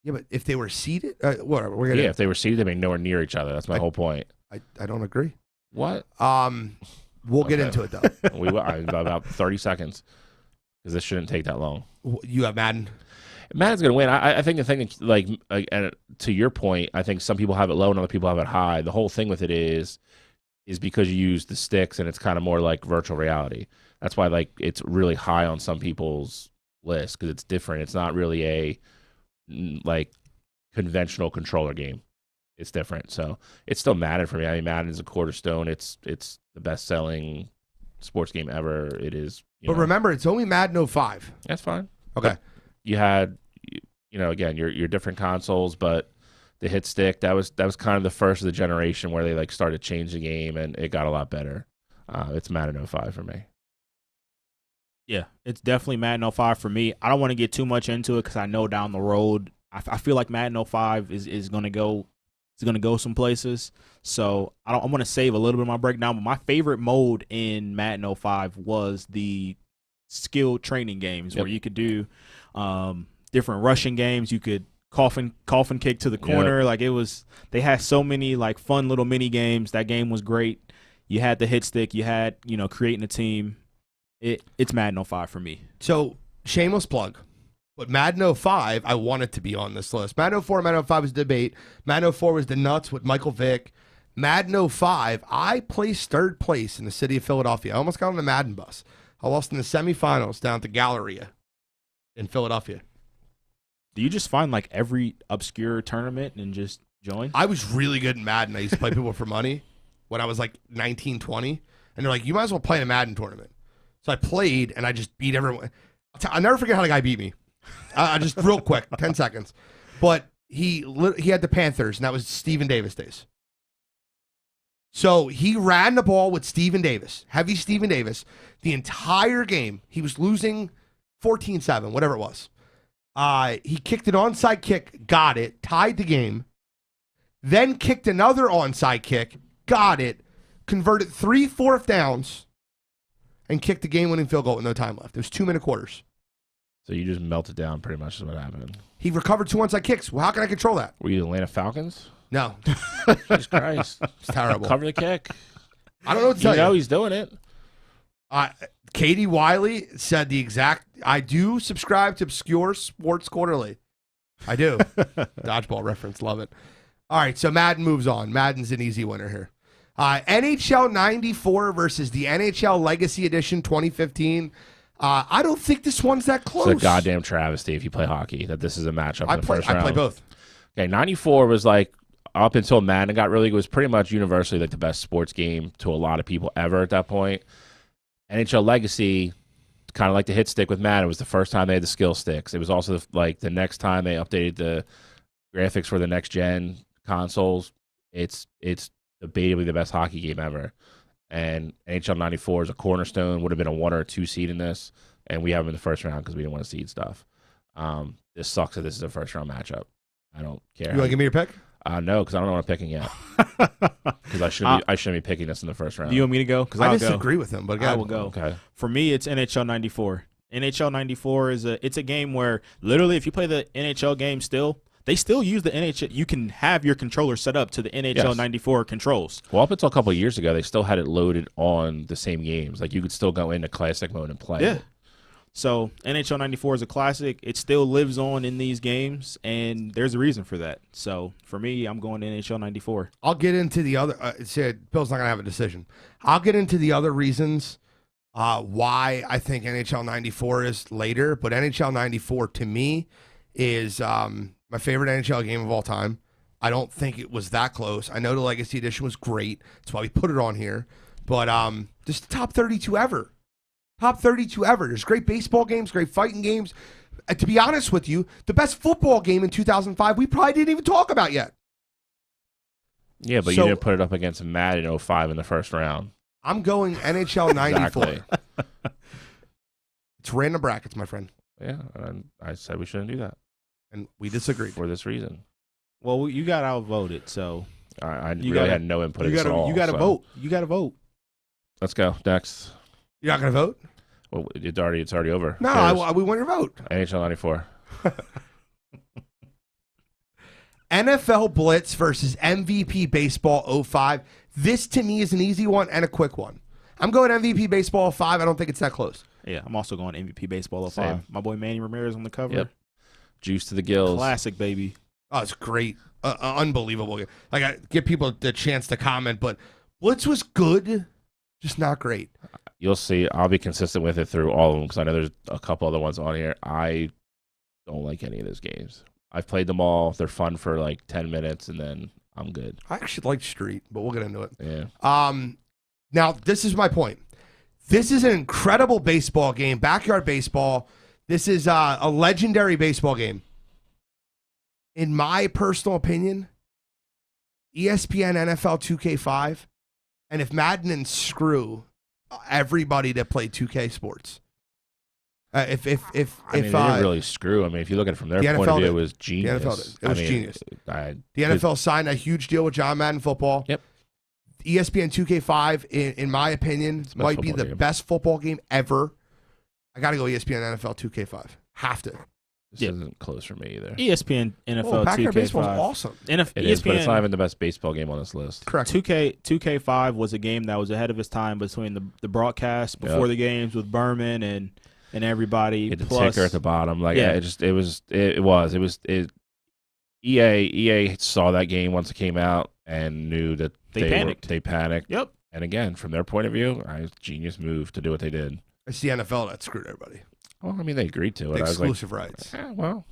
Yeah, but if they were seeded, whatever. We're gonna. Yeah, if they were seeded, they'd be nowhere near each other. That's my whole point. I don't agree. What? We'll get into it though. We will about 30 seconds because this shouldn't take that long. You have Madden. Madden's gonna win. I think the thing, and to your point, I think some people have it low and other people have it high. The whole thing with it is because you use the sticks and it's kind of more like virtual reality. That's why it's really high on some people's list because it's different. It's not really a conventional controller game. It's different. So it's still Madden for me. I mean, Madden is a cornerstone. It's the best selling sports game ever. It is. But remember, it's only Madden 05. That's fine. Okay. But you had, again, your different consoles, but the hit stick, that was kind of the first of the generation where they started to change the game and it got a lot better. It's Madden 05 for me. Yeah, it's definitely Madden 05 for me. I don't want to get too much into it because I know down the road, I feel like Madden 05 is going to go. It's going to go some places. So I'm going to save a little bit of my breakdown. But my favorite mode in Madden 05 was the skill training games where you could do different rushing games. You could coffin kick to the corner. They had so many fun little mini games. That game was great. You had the hit stick. You had, creating a team. It's Madden 05 for me. So shameless plug. But Madden 05, I wanted to be on this list. Madden 04 and Madden 05 was a debate. Madden 04 was the nuts with Michael Vick. Madden 05, I placed 3rd place in the city of Philadelphia. I almost got on the Madden bus. I lost in the semifinals down at the Galleria in Philadelphia. Do you just find every obscure tournament and just join? I was really good in Madden. I used to play people for money when I was 19, 20. And they're like, you might as well play in a Madden tournament. So I played and I just beat everyone. I'll never forget how the guy beat me. Just real quick, 10 seconds. But he had the Panthers, and that was Steven Davis days. So he ran the ball with Steven Davis, heavy Steven Davis, the entire game. He was losing 14-7, whatever it was. He kicked an onside kick, got it, tied the game. Then kicked another onside kick, got it, converted 3 4th downs, and kicked the game-winning field goal with no time left. It was 2-minute quarters. So you just melted down pretty much is what happened. He recovered 2 onside kicks. Well, how can I control that? Were you the Atlanta Falcons? No. Jesus Christ. It's terrible. Cover the kick. I don't know what to tell you. He's doing it. Katie Wiley said the exact, I do subscribe to Obscure Sports Quarterly. I do. Dodgeball reference. Love it. All right, so Madden moves on. Madden's an easy winner here. NHL 94 versus the NHL Legacy Edition 2015. I don't think this one's that close. It's a goddamn travesty if you play hockey that this is a matchup in the first round. I play both. Okay, 94 was like, up until Madden got really good, it was pretty much universally like the best sports game to a lot of people ever at that point. NHL Legacy, kind of like the hit stick with Madden, it was the first time they had the skill sticks. It was also like the next time they updated the graphics for the next gen consoles. It's debatably the best hockey game ever. And NHL 94 is a cornerstone, would have been a 1 or a 2 seed in this, and we have them in the first round because we didn't want to seed stuff. This sucks that this is a first round matchup. I don't care. You want to give me your pick? No, because I don't know what I'm picking yet. Because I shouldn't be picking this in the first round. Do you want me to go? Because I disagree with him, but I will go. Okay. For me, it's NHL 94. NHL 94 is a game where literally, if you play the NHL game still, they still use the NHL. You can have your controller set up to the NHL 94 controls. Well, up until a couple of years ago, they still had it loaded on the same games. Like you could still go into classic mode and play. Yeah. So NHL 94 is a classic. It still lives on in these games, and there's a reason for that. So for me, I'm going to NHL 94. I'll get into the other. Bill's not going to have a decision. I'll get into the other reasons why I think NHL 94 is later, but NHL 94 to me is my favorite NHL game of all time. I don't think it was that close. I know the Legacy Edition was great. That's why we put it on here. But just the top 32 ever. Top 32 ever. There's great baseball games, great fighting games. To be honest with you, the best football game in 2005 we probably didn't even talk about yet. Yeah, but you didn't put it up against Madden 05 in the first round. I'm going NHL 94. Exactly. It's random brackets, my friend. Yeah, and I said we shouldn't do that. And we disagreed. For this reason. Well, you got outvoted, so. I really had no input at all. You got to vote. You got to vote. Let's go. Next. You're not going to vote? Well, it's already over. No, we want your vote. NHL 94. NFL Blitz versus MVP Baseball 05. This, to me, is an easy one and a quick one. I'm going MVP Baseball 05. I don't think it's that close. Yeah, I'm also going MVP Baseball 05. Same. My boy Manny Ramirez on the cover. Yep. Juice to the gills. Classic, baby. Oh, it's great. Unbelievable. Like, I give people the chance to comment, but Blitz was good, just not great. You'll see. I'll be consistent with it through all of them because I know there's a couple other ones on here. I don't like any of those games. I've played them all. They're fun for like 10 minutes, and then I'm good. I actually like Street, but we'll get into it. Yeah. Now, this is my point. This is an incredible baseball game, backyard baseball. This is a legendary baseball game. In my personal opinion, ESPN NFL 2K5, and if Madden and screw everybody that played 2K sports. If they didn't really screw. I mean, if you look at it from their point of view, it was genius. The NFL did. It was genius. The NFL signed a huge deal with John Madden Football. Yep. ESPN 2K5, in my opinion, might be the best football game ever. I got to go ESPN NFL 2K5. Have to. This isn't close for me either. ESPN NFL backyard 2K5. baseball is awesome. It is, but it's not even the best baseball game on this list. Correct. 2K5 was a game that was ahead of its time between the broadcast before the games with Berman and everybody. The ticker at the bottom, EA saw that game once it came out and knew that they panicked. They panicked. Yep. And again, from their point of view, genius move to do what they did. It's the NFL that screwed everybody. Well, I mean, they agreed to it. The exclusive rights. Well,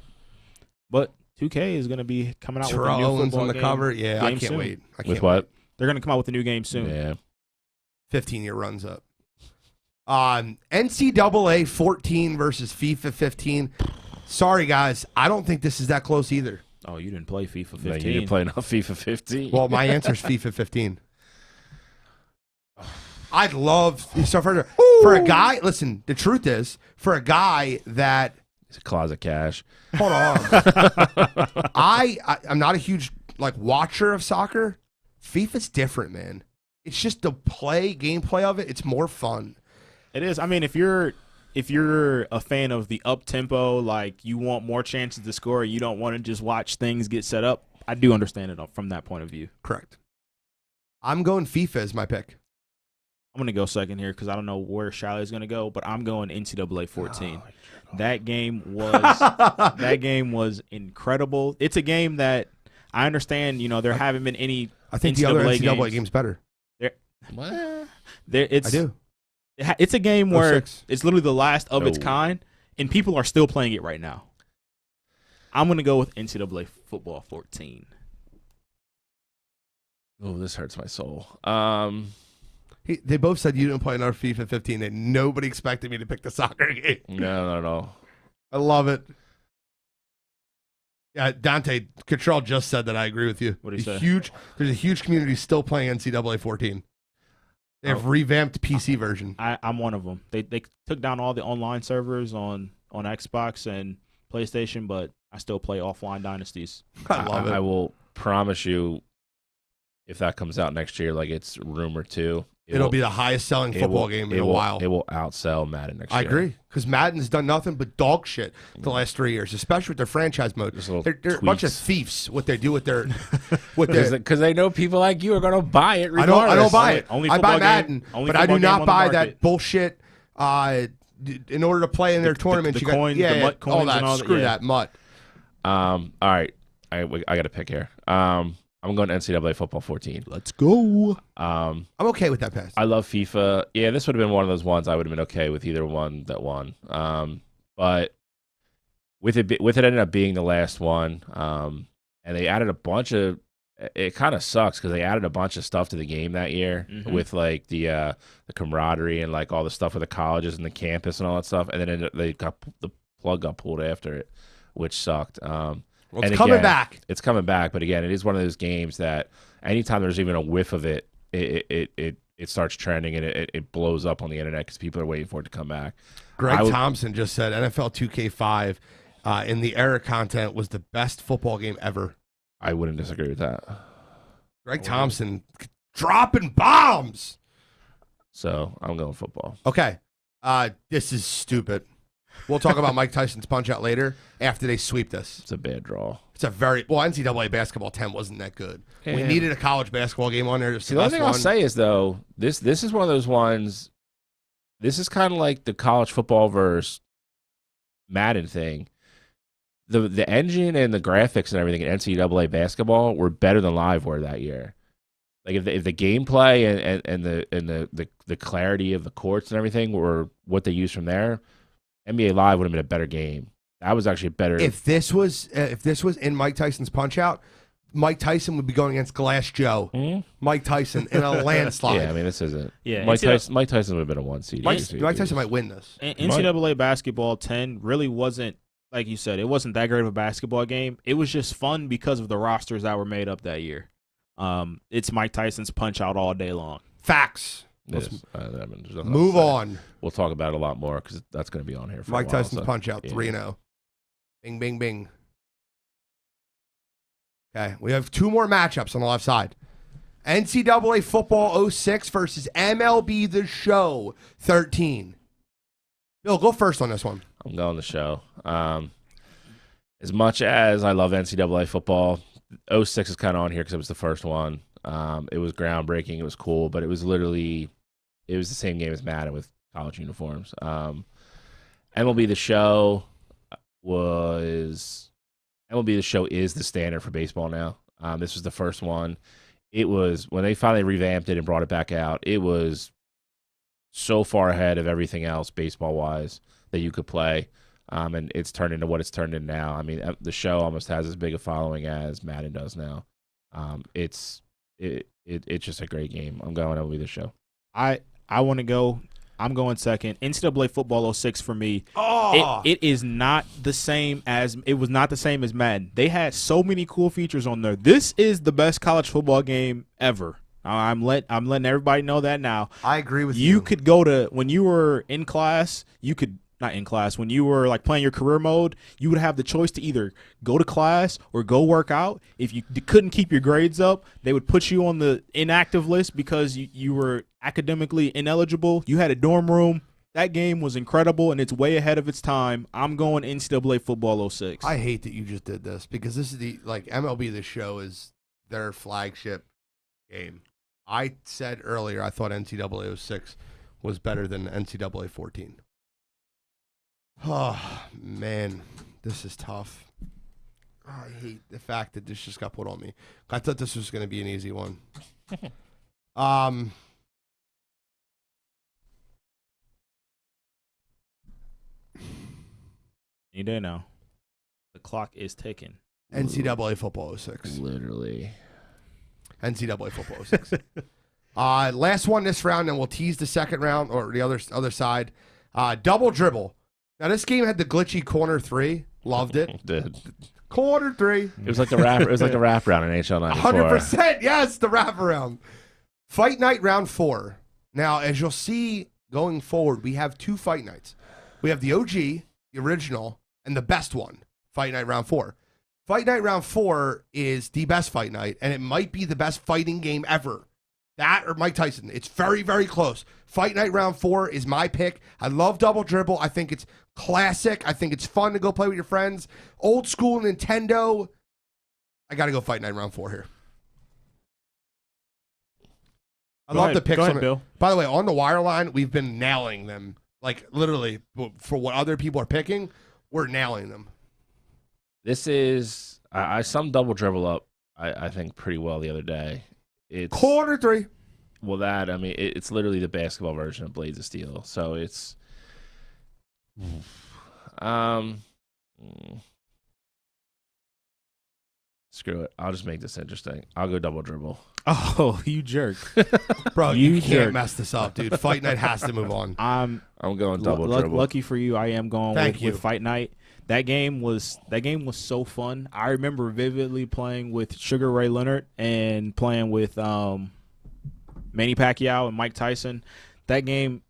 but 2K is going to be coming out with a new Owens football on the game, cover. Yeah, I can't soon. wait. With what? They're going to come out with a new game soon. Yeah. 15-year runs up. NCAA 14 versus FIFA 15. Sorry, guys. I don't think this is that close either. Oh, you didn't play FIFA 15. No, you didn't play enough FIFA 15. Well, my answer is FIFA 15. I'd love so for a guy. Listen, the truth is, for a guy that it's a closet cash. Hold on, I'm not a huge watcher of soccer. FIFA's different, man. It's just the gameplay of it. It's more fun. It is. I mean, if you're a fan of the up tempo, like you want more chances to score, you don't want to just watch things get set up. I do understand it from that point of view. Correct. I'm going FIFA as my pick. I'm going to go second here because I don't know where Shiley's going to go, but I'm going NCAA 14. That game was incredible. It's a game that I understand, there haven't been any I think the other NCAA games. game's better. What? I do. It's a game where 06. it's literally the last of its No. kind, and people are still playing it right now. I'm going to go with NCAA Football 14. Oh, this hurts my soul. They both said you didn't play another FIFA 15, and nobody expected me to pick the soccer game. No. I love it. Yeah, Dante Cottrell just said that. I agree with you. What did he say? There's a huge community still playing NCAA 14. They have revamped PC version. I'm one of them. They took down all the online servers on Xbox and PlayStation, but I still play offline dynasties. I love it. I will promise you, if that comes out next year, like it's rumored to, It'll be the highest selling football game in a while. It will outsell Madden next year. I agree, because Madden's done nothing but dog shit the last 3 years, especially with their franchise mode. They're a bunch of thieves. What they do with their because they know people like you are going to buy it. I don't buy it. Only I buy football Madden, game- but I do football game not on the buy market. that bullshit. In order to play in their tournaments, the you got coins, the MUT coins all that. and all that, Screw yeah. that MUT. All right, I got to pick here. I'm going to NCAA Football 14. Let's go. I'm okay with that pass. I love FIFA. Yeah, this would have been one of those ones I would have been okay with either one that won. But with it ended up being the last one, and they added a bunch of. It kind of sucks because they added a bunch of stuff to the game that year with like the camaraderie and like all the stuff with the colleges and the campus and all that stuff, and then the plug got pulled after it, which sucked. Well, it's coming back. It's coming back, but again, it is one of those games that anytime there's even a whiff of it, it starts trending and it blows up on the internet because people are waiting for it to come back. Greg Thompson just said NFL 2K5 in the era content was the best football game ever. I wouldn't disagree with that. Greg Thompson dropping bombs. So I'm going football. Okay. This is stupid. We'll talk about Mike Tyson's Punch-Out later after they sweep this. It's a bad draw. It's a NCAA basketball 10 wasn't that good. We Yeah. needed a college basketball game on there. The only thing I'll say is, though, this is one of those ones, this is kind of like the college football versus Madden thing. The engine and the graphics and everything in NCAA basketball were better than Live were that year. Like if the gameplay and the clarity of the courts and everything were what they used from there, NBA Live would have been a better game. That was actually better. If this was in Mike Tyson's Punch-Out, Mike Tyson would be going against Glass Joe. Mike Tyson in a landslide. Yeah, I mean this isn't. Yeah, Mike Tyson would have been a 1 seed. Mike Tyson might win this. NCAA basketball 10 really wasn't, like you said, it wasn't that great of a basketball game. It was just fun because of the rosters that were made up that year. It's Mike Tyson's Punch-Out all day long. Facts. Yes. There's nothing else Move to say. on. We'll talk about it a lot more because that's going to be on here for Mike a while, Tyson's so, Punch-Out yeah. 3-0. Bing, bing, bing. Okay, we have two more matchups on the left side. NCAA Football 06 versus MLB The Show 13. Bill, go first on this one. I'm going the show. As much as I love NCAA football, 06 is kind of on here because it was the first one. It was groundbreaking. It was cool, but it was the same game as Madden with college uniforms. MLB The Show is the standard for baseball now. This was the first one. It was when they finally revamped it and brought it back out. It was so far ahead of everything else baseball wise that you could play. And it's turned into what it's turned into now. I mean, the show almost has as big a following as Madden does now. It's just a great game. I'm going MLB The Show. I want to go. I'm going second. NCAA Football 06 for me. Oh, It is not the same as it was not the same as Madden. They had so many cool features on there. This is the best college football game ever. I'm letting everybody know that now. I agree with you. You could go to when you were in class. You could not in class when you were like playing your career mode. You would have the choice to either go to class or go work out. If you couldn't keep your grades up, they would put you on the inactive list because you were academically ineligible. You had a dorm room. That game was incredible, and it's way ahead of its time. I'm going NCAA Football 06. I hate that you just did this because this is MLB The Show is their flagship game. I said earlier I thought NCAA 06 was better than NCAA 14. Oh, man, this is tough. Oh, I hate the fact that this just got put on me. I thought this was going to be an easy one. You do know. The clock is ticking. NCAA football 06. Literally. NCAA football 06. Last one this round, and we'll tease the second round or the other side. Double dribble. Now this game had the glitchy corner 3. Loved it. Did. Corner 3. It was like a wrap. It was like a wrap round in HL 94. 100%. Yes, the wraparound. Fight night round 4. Now, as you'll see going forward, we have 2 fight nights. We have the OG, the original, and the best one. Fight night round 4. Fight night round 4 is the best fight night, and it might be the best fighting game ever. That or Mike Tyson. It's very, very close. Fight night round 4 is my pick. I love double dribble. I think it's classic. I think it's fun to go play with your friends. Old school Nintendo. I got to go fight night round 4 here. I love the picks on it. Bill. By the way, on the wire line, we've been nailing them. Like, literally, for what other people are picking, we're nailing them. This is I summed double dribble up. I think pretty well the other day. It's Corner 3. well that I mean it's literally the basketball version of Blades of Steel. So it's screw it. I'll just make this interesting. I'll go double dribble. Oh, you jerk. Bro, You you can't jerk. mess this up, dude. Fight night has to move on. I'm going double dribble. lucky for you. I am going Thank you. with Fight Night. That game was so fun. I remember vividly playing with Sugar Ray Leonard and playing with Manny Pacquiao and Mike Tyson. That game,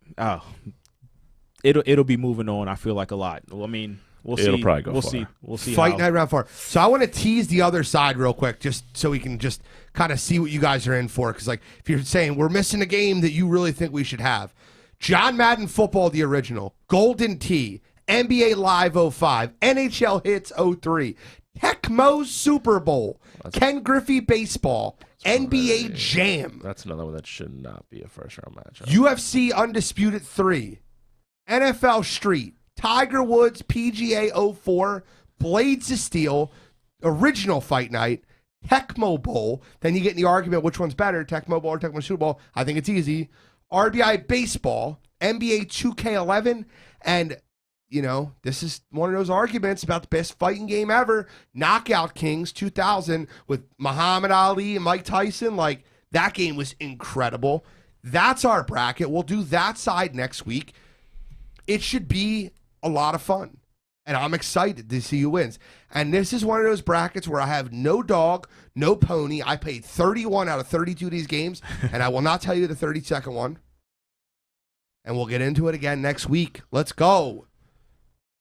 it'll be moving on. I feel like a lot. Well, I mean, we'll see. It'll probably go We'll far. see. We'll see. Fight how. night round 4. So I want to tease the other side real quick, just so we can just kind of see what you guys are in for. Because, like, if you're saying we're missing a game that you really think we should have, John Madden Football, the original, Golden Tee, NBA Live 05, NHL Hits 03, Tecmo Super Bowl, Ken Griffey Baseball, NBA Jam, That's another one that should not be a first round matchup. UFC Undisputed 3, NFL Street, Tiger Woods PGA 04, Blades of Steel, Original Fight Night, Tecmo Bowl. Then you get in the argument which one's better, Tecmo Bowl or Tecmo Super Bowl. I think it's easy. RBI Baseball, NBA 2K11, and you know, this is one of those arguments about the best fighting game ever. Knockout Kings 2000 with Muhammad Ali and Mike Tyson. Like, that game was incredible. That's our bracket. We'll do that side next week. It should be a lot of fun. And I'm excited to see who wins. And this is one of those brackets where I have no dog, no pony. I paid 31 out of 32 of these games, and I will not tell you the 32nd one. And we'll get into it again next week. Let's go.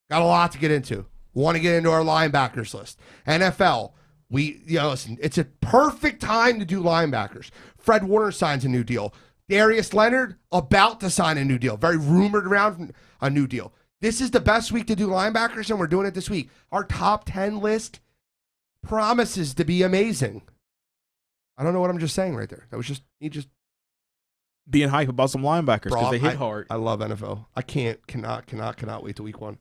Got a lot to get into. Want to get into our linebackers list. NFL. Listen, it's a perfect time to do linebackers. Fred Warner signs a new deal. Darius Leonard about to sign a new deal. Very rumored around a new deal. This is the best week to do linebackers, and we're doing it this week. Our top 10 list promises to be amazing. I don't know what I'm just saying right there. That was just me just Being hype about some linebackers because they hit hard. I love NFL. I cannot wait to week 1.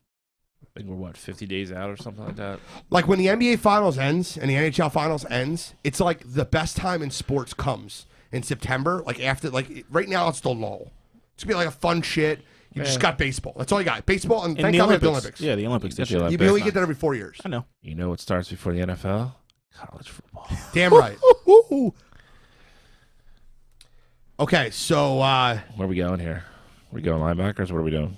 I think we're 50 days out or something like that. Like when the NBA Finals ends and the NHL Finals ends, it's like the best time in sports comes in September. Like after, like right now, it's the lull. It's gonna be like a fun shit. You just got baseball. That's all you got. Baseball and thank God we have the Olympics. Yeah, the Olympics this You year. got the You only get that every 4 years. I know. You know what starts before the NFL? College football. Damn right. Okay, so Where are we going here? We going linebackers? What are we doing?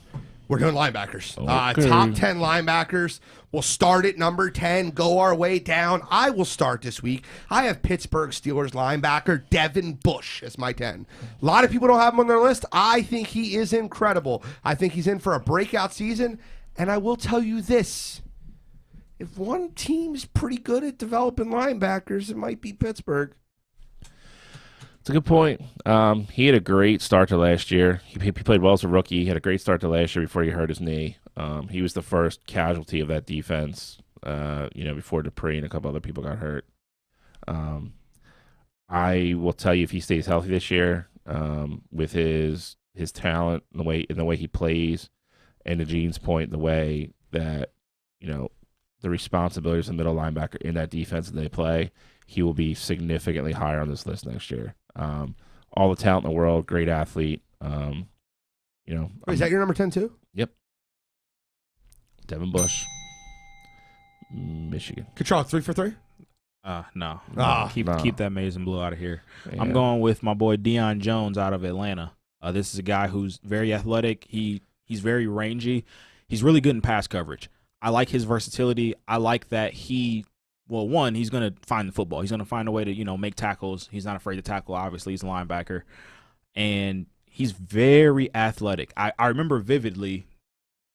we're doing linebackers. Okay. Top 10 linebackers. We'll start at number 10, go our way down. I will start this week. I have Pittsburgh Steelers linebacker Devin Bush as my 10. A lot of people don't have him on their list. I think he is incredible. I think he's in for a breakout season. And I will tell you this. If one team's pretty good at developing linebackers, it might be Pittsburgh. It's a good point. He had a great start to last year. He played well as a rookie. He had a great start to last year before he hurt his knee. He was the first casualty of that defense, before Dupree and a couple other people got hurt. I will tell you, if he stays healthy this year, with his talent and the way he plays, and to Gene's point, the way that, the responsibilities of the middle linebacker in that defense that they play, he will be significantly higher on this list next year. All the talent in the world, great athlete. Wait, is that your number 10 too? Yep. Devin Bush. Michigan. Control 3 for 3. No. Ah. Keep that maize and blue out of here. Yeah. I'm going with my boy Deion Jones out of Atlanta. This is a guy who's very athletic. He's very rangy. He's really good in pass coverage. I like his versatility. I like that he's going to find the football. He's going to find a way to, make tackles. He's not afraid to tackle, obviously. He's a linebacker. And he's very athletic. I remember vividly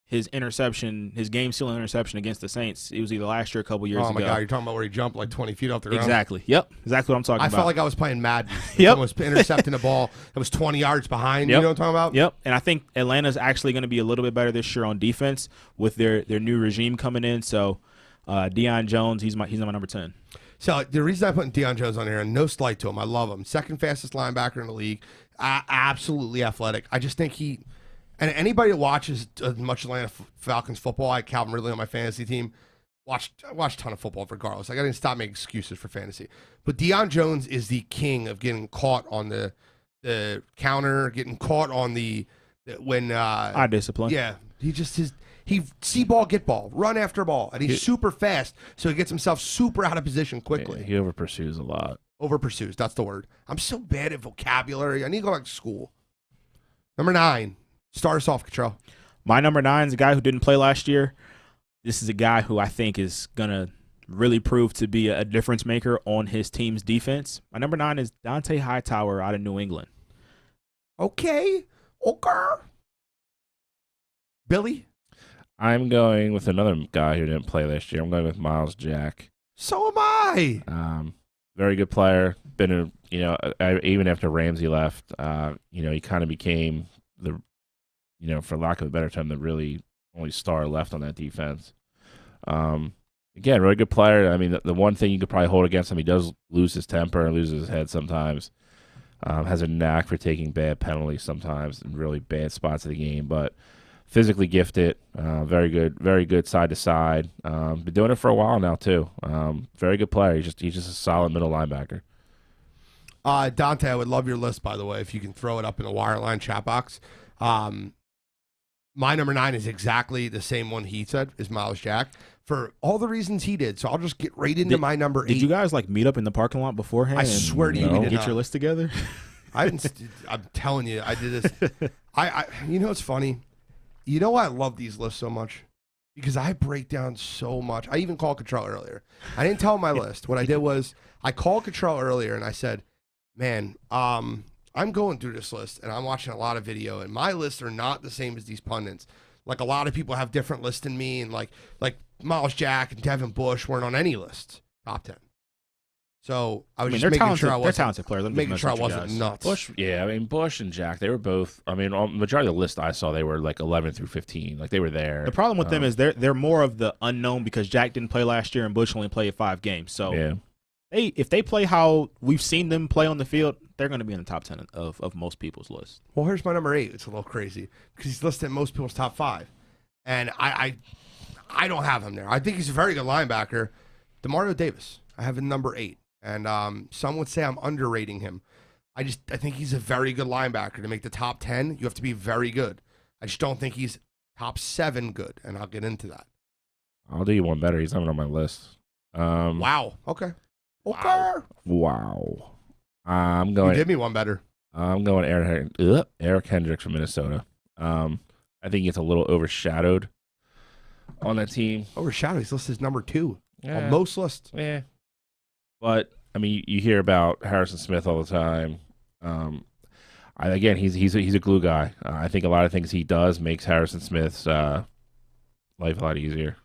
his game-sealing interception against the Saints. It was either last year or a couple years ago. Oh, my God. You're talking about where he jumped like 20 feet off the ground? Exactly. Yep. Exactly what I'm talking about. I felt like I was playing Madden. Yep. Someone was intercepting a ball that was 20 yards behind. Yep. You know what I'm talking about? Yep. And I think Atlanta's actually going to be a little bit better this year on defense with their new regime coming in. So Deion Jones, he's my number 10. So the reason I put Deion Jones on here, and no slight to him, I love him. Second fastest linebacker in the league. Absolutely athletic. I just think and anybody that watches much Atlanta Falcons football, I Calvin Ridley on my fantasy team, I watch a ton of football regardless. I got to stop making excuses for fantasy. But Deion Jones is the king of getting caught on the counter, getting caught on Eye discipline. Yeah, he see ball, get ball, run after ball, and he's super fast, so he gets himself super out of position quickly. He over pursues a lot. Over pursues, that's the word. I'm so bad at vocabulary. I need to go back to school. Number 9, start us off, Cottrell. My number 9 is a guy who didn't play last year. This is a guy who I think is going to really prove to be a difference maker on his team's defense. My number 9 is Dante Hightower out of New England. Okay. Billy? I'm going with another guy who didn't play last year. I'm going with Miles Jack. So am I. Very good player. Even after Ramsey left, he kind of became for lack of a better term, the really only star left on that defense. Again, really good player. I mean, the one thing you could probably hold against him, he does lose his temper and loses his head sometimes. Has a knack for taking bad penalties sometimes in really bad spots of the game, but physically gifted, very good side to side. Been doing it for a while now too. Very good player. He's just a solid middle linebacker. Dante, I would love your list, by the way, if you can throw it up in the Wireline chat box. My number 9 is exactly the same one he said, is Miles Jack, for all the reasons he did. So I'll just get right into my number 8. Did you guys meet up in the parking lot beforehand? I swear to you, we did get not. Your list together. I'm telling you, I did this. You know what's funny? You know why I love these lists so much? Because I break down so much. I even called Cottrell earlier. I didn't tell him my list. What I did was I called Cottrell earlier and I said, man, I'm going through this list and I'm watching a lot of video and my lists are not the same as these pundits. Like a lot of people have different lists than me, and like Miles Jack and Devin Bush weren't on any list top 10. So I was just making sure I wasn't. They're talented players. Making sure I wasn't nuts. Bush and Jack, they were both. I mean, on the majority of the list I saw, they were like 11 through 15. Like they were there. The problem with them is they're more of the unknown because Jack didn't play last year and Bush only played 5 games. So yeah. If they play how we've seen them play on the field, they're going to be in the top 10 of most people's list. Well, here's my number 8. It's a little crazy because he's listed in most people's top 5, and I don't have him there. I think he's a very good linebacker. Demario Davis, I have him number 8, and some would say I'm underrating him. I think he's a very good linebacker. To make the top 10, you have to be very good. I just don't think he's top 7 good, and I'll get into that. I'll do you one better. He's not on my list. Wow. Okay. Wow. I'm going. You did me one better. I'm going Eric Hendricks from Minnesota. I think he gets a little overshadowed on that team. Overshadowed? He's listed as number 2 Yeah. on most lists. Yeah. But, I mean, you hear about Harrison Smith all the time. Again, he's a glue guy. I think a lot of things he does makes Harrison Smith's life a lot easier.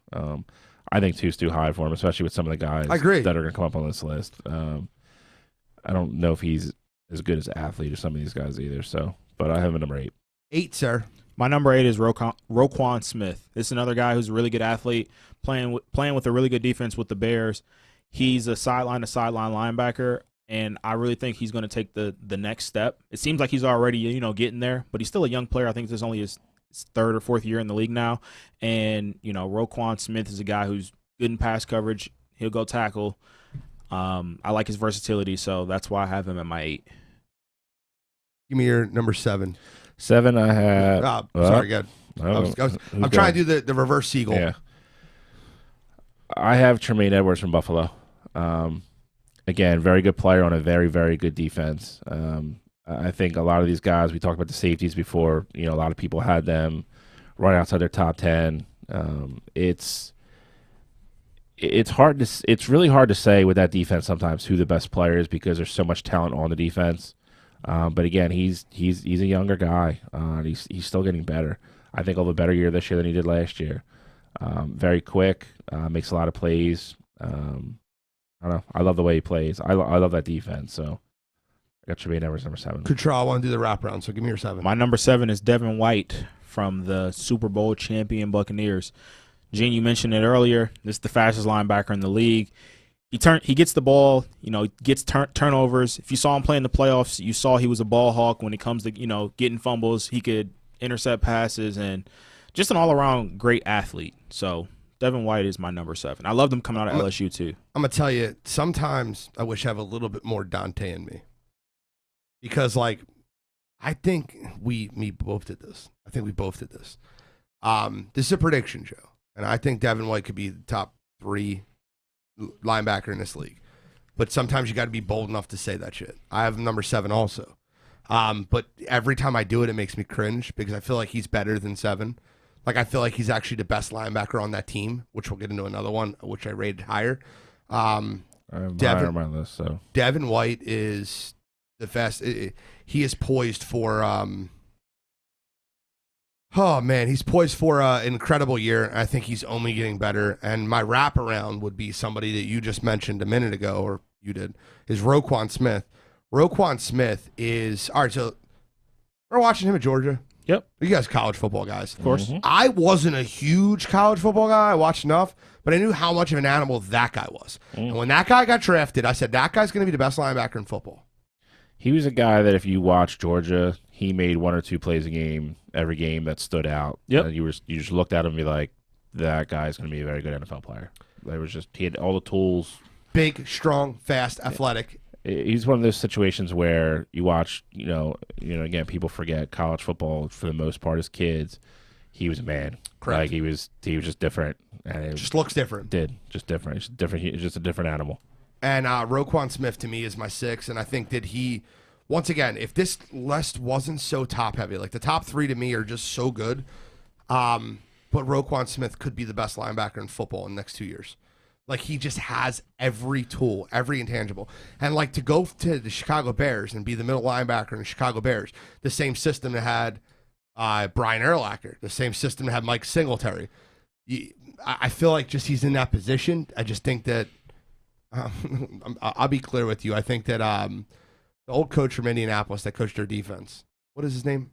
I think 2's too high for him, especially with some of the guys I agree. that are going to come up on this list. I don't know if he's as good as an athlete as some of these guys either. But I have him at number 8. 8, sir. My number 8 is Roquan Smith. This is another guy who's a really good athlete, playing with a really good defense with the Bears. He's a sideline-to-sideline linebacker, and I really think he's going to take the next step. It seems like he's already getting there, but he's still a young player. I think this is only his 3rd or 4th year in the league now. And, Roquan Smith is a guy who's good in pass coverage. He'll go tackle. I like his versatility, so that's why I have him at my 8. Give me your number 7. 7, I have. Sorry, good. I'm trying to do the reverse Siegel. Yeah. I have Tremaine Edwards from Buffalo. Again, very good player on a very, very good defense. I think a lot of these guys, we talked about the safeties before, a lot of people had them right outside their top 10. It's really hard to say with that defense sometimes who the best player is because there's so much talent on the defense. But again, he's a younger guy. He's still getting better. I think he'll have a better year this year than he did last year. Very quick, makes a lot of plays. I don't know. I love the way he plays. I love that defense. So I got Tremaine Edwards number 7. Kutrell, I want to do the wraparound, so give me your 7. My number 7 is Devin White from the Super Bowl champion Buccaneers. Gene, you mentioned it earlier. This is the fastest linebacker in the league. He gets the ball, gets turnovers. If you saw him play in the playoffs, you saw he was a ball hawk when it comes to, getting fumbles. He could intercept passes and just an all-around great athlete. So Devin White is my number 7. I love them coming out of LSU too. I'm going to tell you, sometimes I wish I have a little bit more Dante in me. Because, I think we both did this. I think we both did this. This is a prediction show. And I think Devin White could be the top 3 linebacker in this league. But sometimes you got to be bold enough to say that shit. I have him number 7 also. But every time I do it, it makes me cringe because I feel like he's better than 7. I feel like he's actually the best linebacker on that team, which we'll get into another one, which I rated higher. I have higher on my list, so. Devin White is the best. He is poised for he's poised for an incredible year. I think he's only getting better. And my wraparound would be somebody that you just mentioned a minute ago, or you did, is Roquan Smith. Roquan Smith is, all right, so we're watching him at Georgia. Yep. You guys college football guys. Of course. Mm-hmm. I wasn't a huge college football guy. I watched enough, but I knew how much of an animal that guy was. And when that guy got drafted, I said, that guy's going to be the best linebacker in football. He was a guy that if you watch Georgia, he made 1 or 2 plays a game, every game that stood out. Yep. You just looked at him and be like, that guy's going to be a very good NFL player. He had all the tools. Big, strong, fast, athletic. He's one of those situations where you watch, again, people forget college football for the most part as kids. He was a man. Correct. He was just different. And it Just looks different. just different. It's different. It's just a different animal. And Roquan Smith, to me, is my 6. And I think that he, once again, if this list wasn't so top-heavy, the top 3 to me are just so good, but Roquan Smith could be the best linebacker in football in the next 2 years. He just has every tool, every intangible. And, to go to the Chicago Bears and be the middle linebacker in the Chicago Bears, the same system that had Brian Urlacher, the same system that had Mike Singletary. I feel like just he's in that position. I just think that I'll be clear with you. I think that the old coach from Indianapolis that coached their defense, what is his name?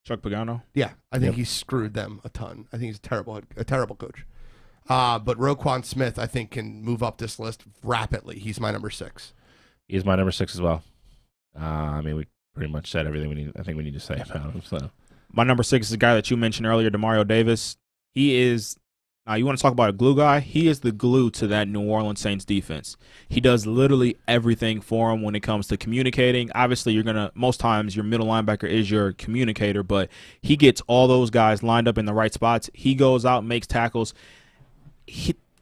Chuck Pagano. Yeah, I think he screwed them a ton. I think he's a terrible coach. But Roquan Smith, I think, can move up this list rapidly. He's my number 6. He's my number 6 as well. We pretty much said everything we need to say about him. So My number 6 is a guy that you mentioned earlier, Demario Davis. He is, you want to talk about a glue guy? He is the glue to that New Orleans Saints defense. He does literally everything for him when it comes to communicating. Obviously, most times your middle linebacker is your communicator, but he gets all those guys lined up in the right spots. He goes out, makes tackles.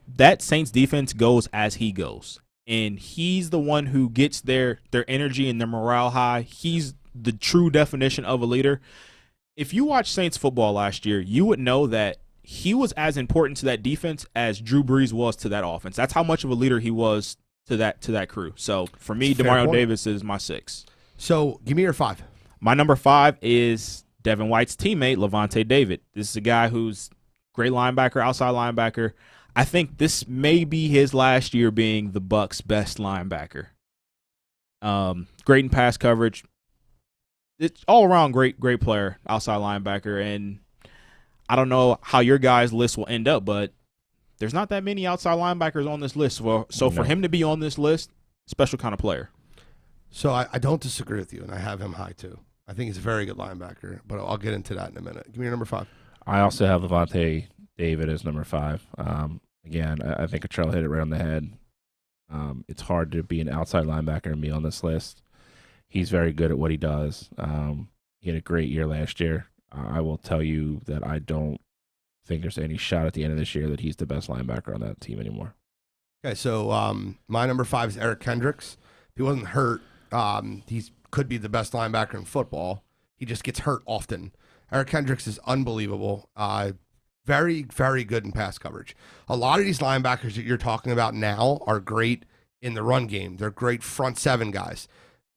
That Saints defense goes as he goes. And he's the one who gets their energy and their morale high. He's the true definition of a leader. If you watched Saints football last year, you would know that he was as important to that defense as Drew Brees was to that offense. That's how much of a leader he was to that crew. So for me, Demario Davis is my 6. So give me your 5. My number 5 is Devin White's teammate, Levante David. This is a guy who's great linebacker, outside linebacker. I think this may be his last year being the Bucs' best linebacker. Great in pass coverage. It's all around great player, outside linebacker. And I don't know how your guys' list will end up, but there's not that many outside linebackers on this list. So for him to be on this list, special kind of player. So I don't disagree with you, and I have him high too. I think he's a very good linebacker, but I'll get into that in a minute. Give me your number 5. I also have Levante David as number 5. Again, I think Cottrell hit it right on the head. It's hard to be an outside linebacker and be on this list. He's very good at what he does. He had a great year last year. I will tell you that I don't think there's any shot at the end of this year that he's the best linebacker on that team anymore. Okay, so my number 5 is Eric Kendricks. If he wasn't hurt, he could be the best linebacker in football. He just gets hurt often. Eric Kendricks is unbelievable. Very, very good in pass coverage. A lot of these linebackers that you're talking about now are great in the run game. They're great front 7 guys.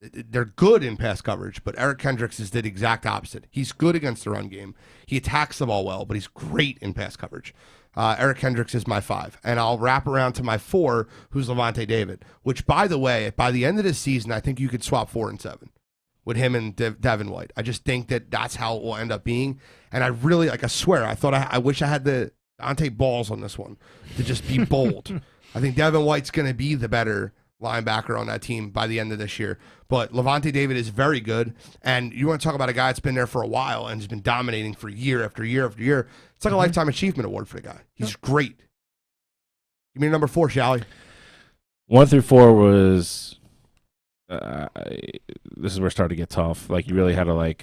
They're good in pass coverage, but Eric Kendricks is the exact opposite. He's good against the run game. He attacks the ball well, but he's great in pass coverage. Eric Kendricks is my 5. And I'll wrap around to my 4, who's Levante David, which, by the way, by the end of this season, I think you could swap 4 and 7 with him and Devin White. I just think that that's how it will end up being. And I really, I swear, I wish I had the Dante balls on this one to just be bold. I think Devin White's going to be the better linebacker on that team by the end of this year. But Levante David is very good. And you want to talk about a guy that's been there for a while and has been dominating for year after year after year. It's like a Lifetime Achievement Award for the guy. He's great. Give me number 4, shall we? 1 through 4 was this is where it started to get tough. Like, you really had to,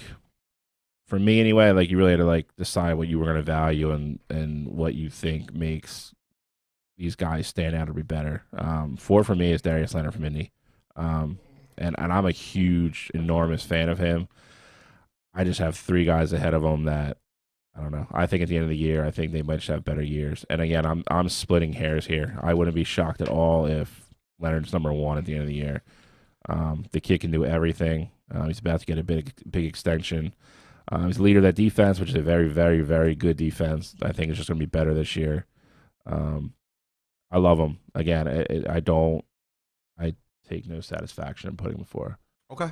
for me anyway, you really had to decide what you were going to value and what you think makes these guys stand out or be better. 4 for me is Darius Leonard from Indy. And I'm a huge, enormous fan of him. I just have 3 guys ahead of him that, I don't know. I think at the end of the year, I think they might just have better years. And again, I'm splitting hairs here. I wouldn't be shocked at all if Leonard's number 1 at the end of the year. The kid can do everything. He's about to get a big extension. He's the leader of that defense, which is a very, very, very good defense. I think it's just going to be better this year. I love him. Again, I take no satisfaction in putting him 4. Okay.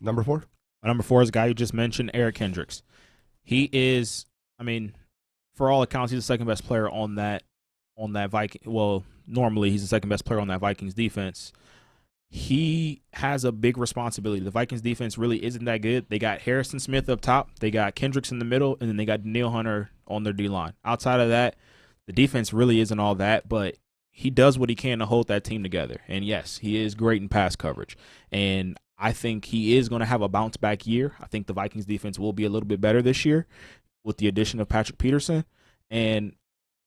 Number 4? My number 4 is a guy you just mentioned, Eric Kendricks. He is, for all accounts, he's the second best player on that Viking. Well, normally he's the second best player on that Vikings defense. He has a big responsibility. The Vikings defense really isn't that good. They got Harrison Smith up top. They got Kendricks in the middle, and then they got Daniil Hunter on their D-line. Outside of that, the defense really isn't all that, but he does what he can to hold that team together. And yes, he is great in pass coverage. And I think he is going to have a bounce back year. I think the Vikings defense will be a little bit better this year with the addition of Patrick Peterson. And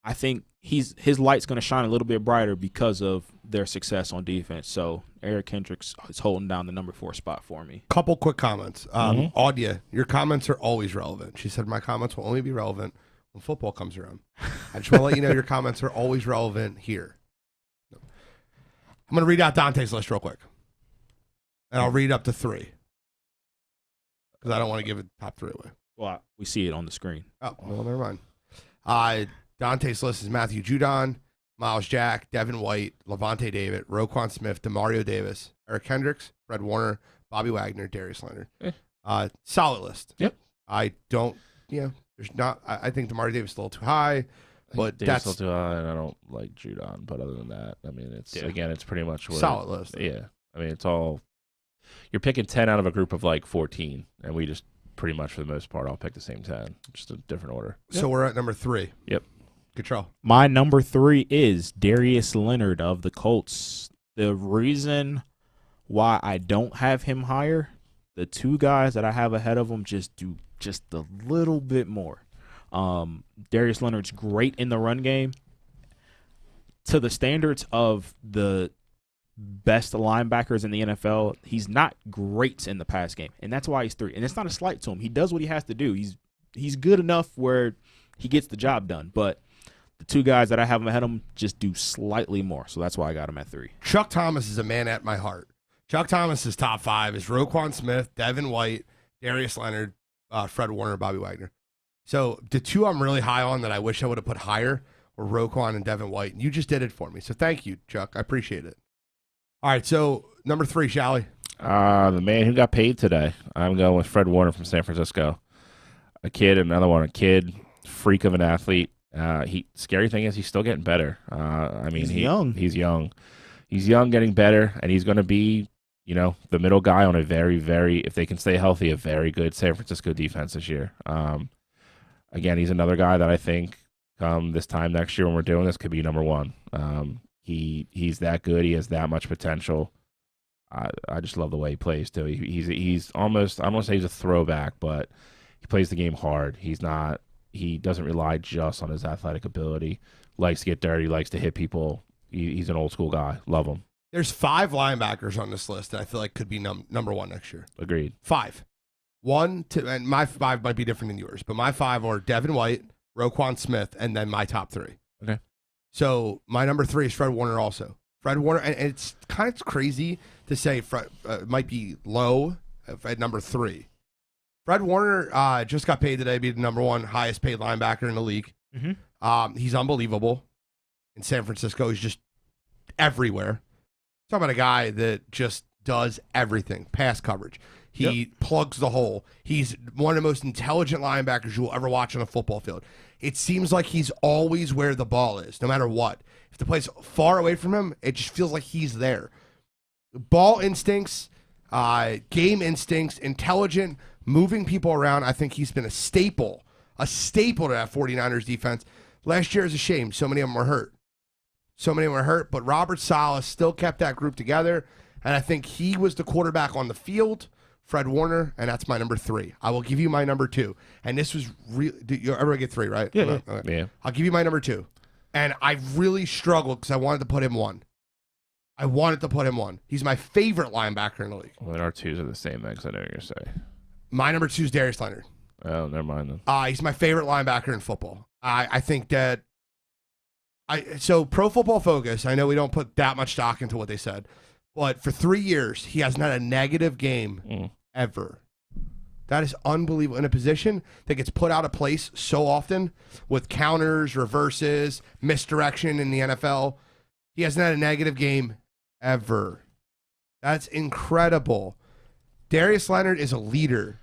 I think his light's going to shine a little bit brighter because of their success on defense. So Eric Kendricks is holding down the number 4 spot for me. Couple quick comments. Audia, your comments are always relevant. She said my comments will only be relevant when football comes around. I just want to let you know your comments are always relevant here. I'm going to read out Dante's list real quick. And I'll read up to 3. Because I don't want to give it top 3 away. Well, we see it on the screen. Oh, well, never mind. Dante's list is Matthew Judon, Miles Jack, Devin White, Levante David, Roquan Smith, Demario Davis, Eric Kendricks, Fred Warner, Bobby Wagner, Darius Leonard. Solid list. Yep. I don't, there's not, I think Demario Davis is a little too high. But Davis that's still too high, and I don't like Judon. But other than that, it's again, it's pretty much solid list. Yeah, it's all you're picking 10 out of a group of 14, and we just pretty much for the most part all pick the same 10, just a different order. So we're at number 3. Yep. Control. My number 3 is Darius Leonard of the Colts. The reason why I don't have him higher, the 2 guys that I have ahead of him just do just a little bit more. Darius Leonard's great in the run game to the standards of the best linebackers in the NFL. He's not great in the pass game, and that's why he's 3. And it's not a slight to him. He does what he has to do. He's good enough where he gets the job done. But the 2 guys that I have ahead of him just do slightly more, so that's why I got him at 3. Chuck Thomas is a man at my heart. Chuck Thomas's top 5 is Roquan Smith, Devin White, Darius Leonard, Fred Warner, Bobby Wagner. So the 2 I'm really high on that I wish I would have put higher were Roquan and Devin White. And you just did it for me. So thank you, Chuck. I appreciate it. All right, so number 3, shall we? The man who got paid today. I'm going with Fred Warner from San Francisco. A kid, freak of an athlete. Scary thing is he's still getting better. He's young. He's young. He's young, getting better, and he's going to be, the middle guy on a very, very, if they can stay healthy, a very good San Francisco defense this year. Again, he's another guy that I think come this time next year when we're doing this could be number 1. He's that good. He has that much potential. I just love the way he plays too. He's almost, I don't want to say he's a throwback, but he plays the game hard. He's not he doesn't rely just on his athletic ability. Likes to get dirty, likes to hit people. He's an old school guy. Love him. There's 5 linebackers on this list that I feel like could be number 1 next year. Agreed. 5. 1, 2, and my 5 might be different than yours, but my 5 are Devin White, Roquan Smith, and then my top 3. Okay. So my number 3 is Fred Warner also. Fred Warner, and it's kind of crazy to say Fred might be low at number 3. Fred Warner just got paid today, be the number 1 highest paid linebacker in the league. Mm-hmm. He's unbelievable. In San Francisco, he's just everywhere. Talking about a guy that just does everything. Pass coverage. He plugs the hole. He's one of the most intelligent linebackers you will ever watch on a football field. It seems like he's always where the ball is, no matter what. If the play's far away from him, it just feels like he's there. Ball instincts, game instincts, intelligent, moving people around. I think he's been a staple to that 49ers defense. Last year is a shame. So many of them were hurt. But Robert Saleh still kept that group together, and I think he was the quarterback on the field, Fred Warner, and that's my number 3. I will give you my number 2. And this was really – you ever get 3, right? Yeah. Okay. Yeah. I'll give you my number 2. And I really struggled because I wanted to put him 1. He's my favorite linebacker in the league. Well, then our 2s are the same then, because I know what you're going to say. My number 2 is Darius Leonard. Oh, never mind then. He's my favorite linebacker in football. I think that so Pro Football Focus, I know we don't put that much stock into what they said, but for 3 years, he hasn't had a negative game ever. That is unbelievable. In a position that gets put out of place so often with counters, reverses, misdirection in the NFL, he hasn't had a negative game ever. That's incredible. Darius Leonard is a leader.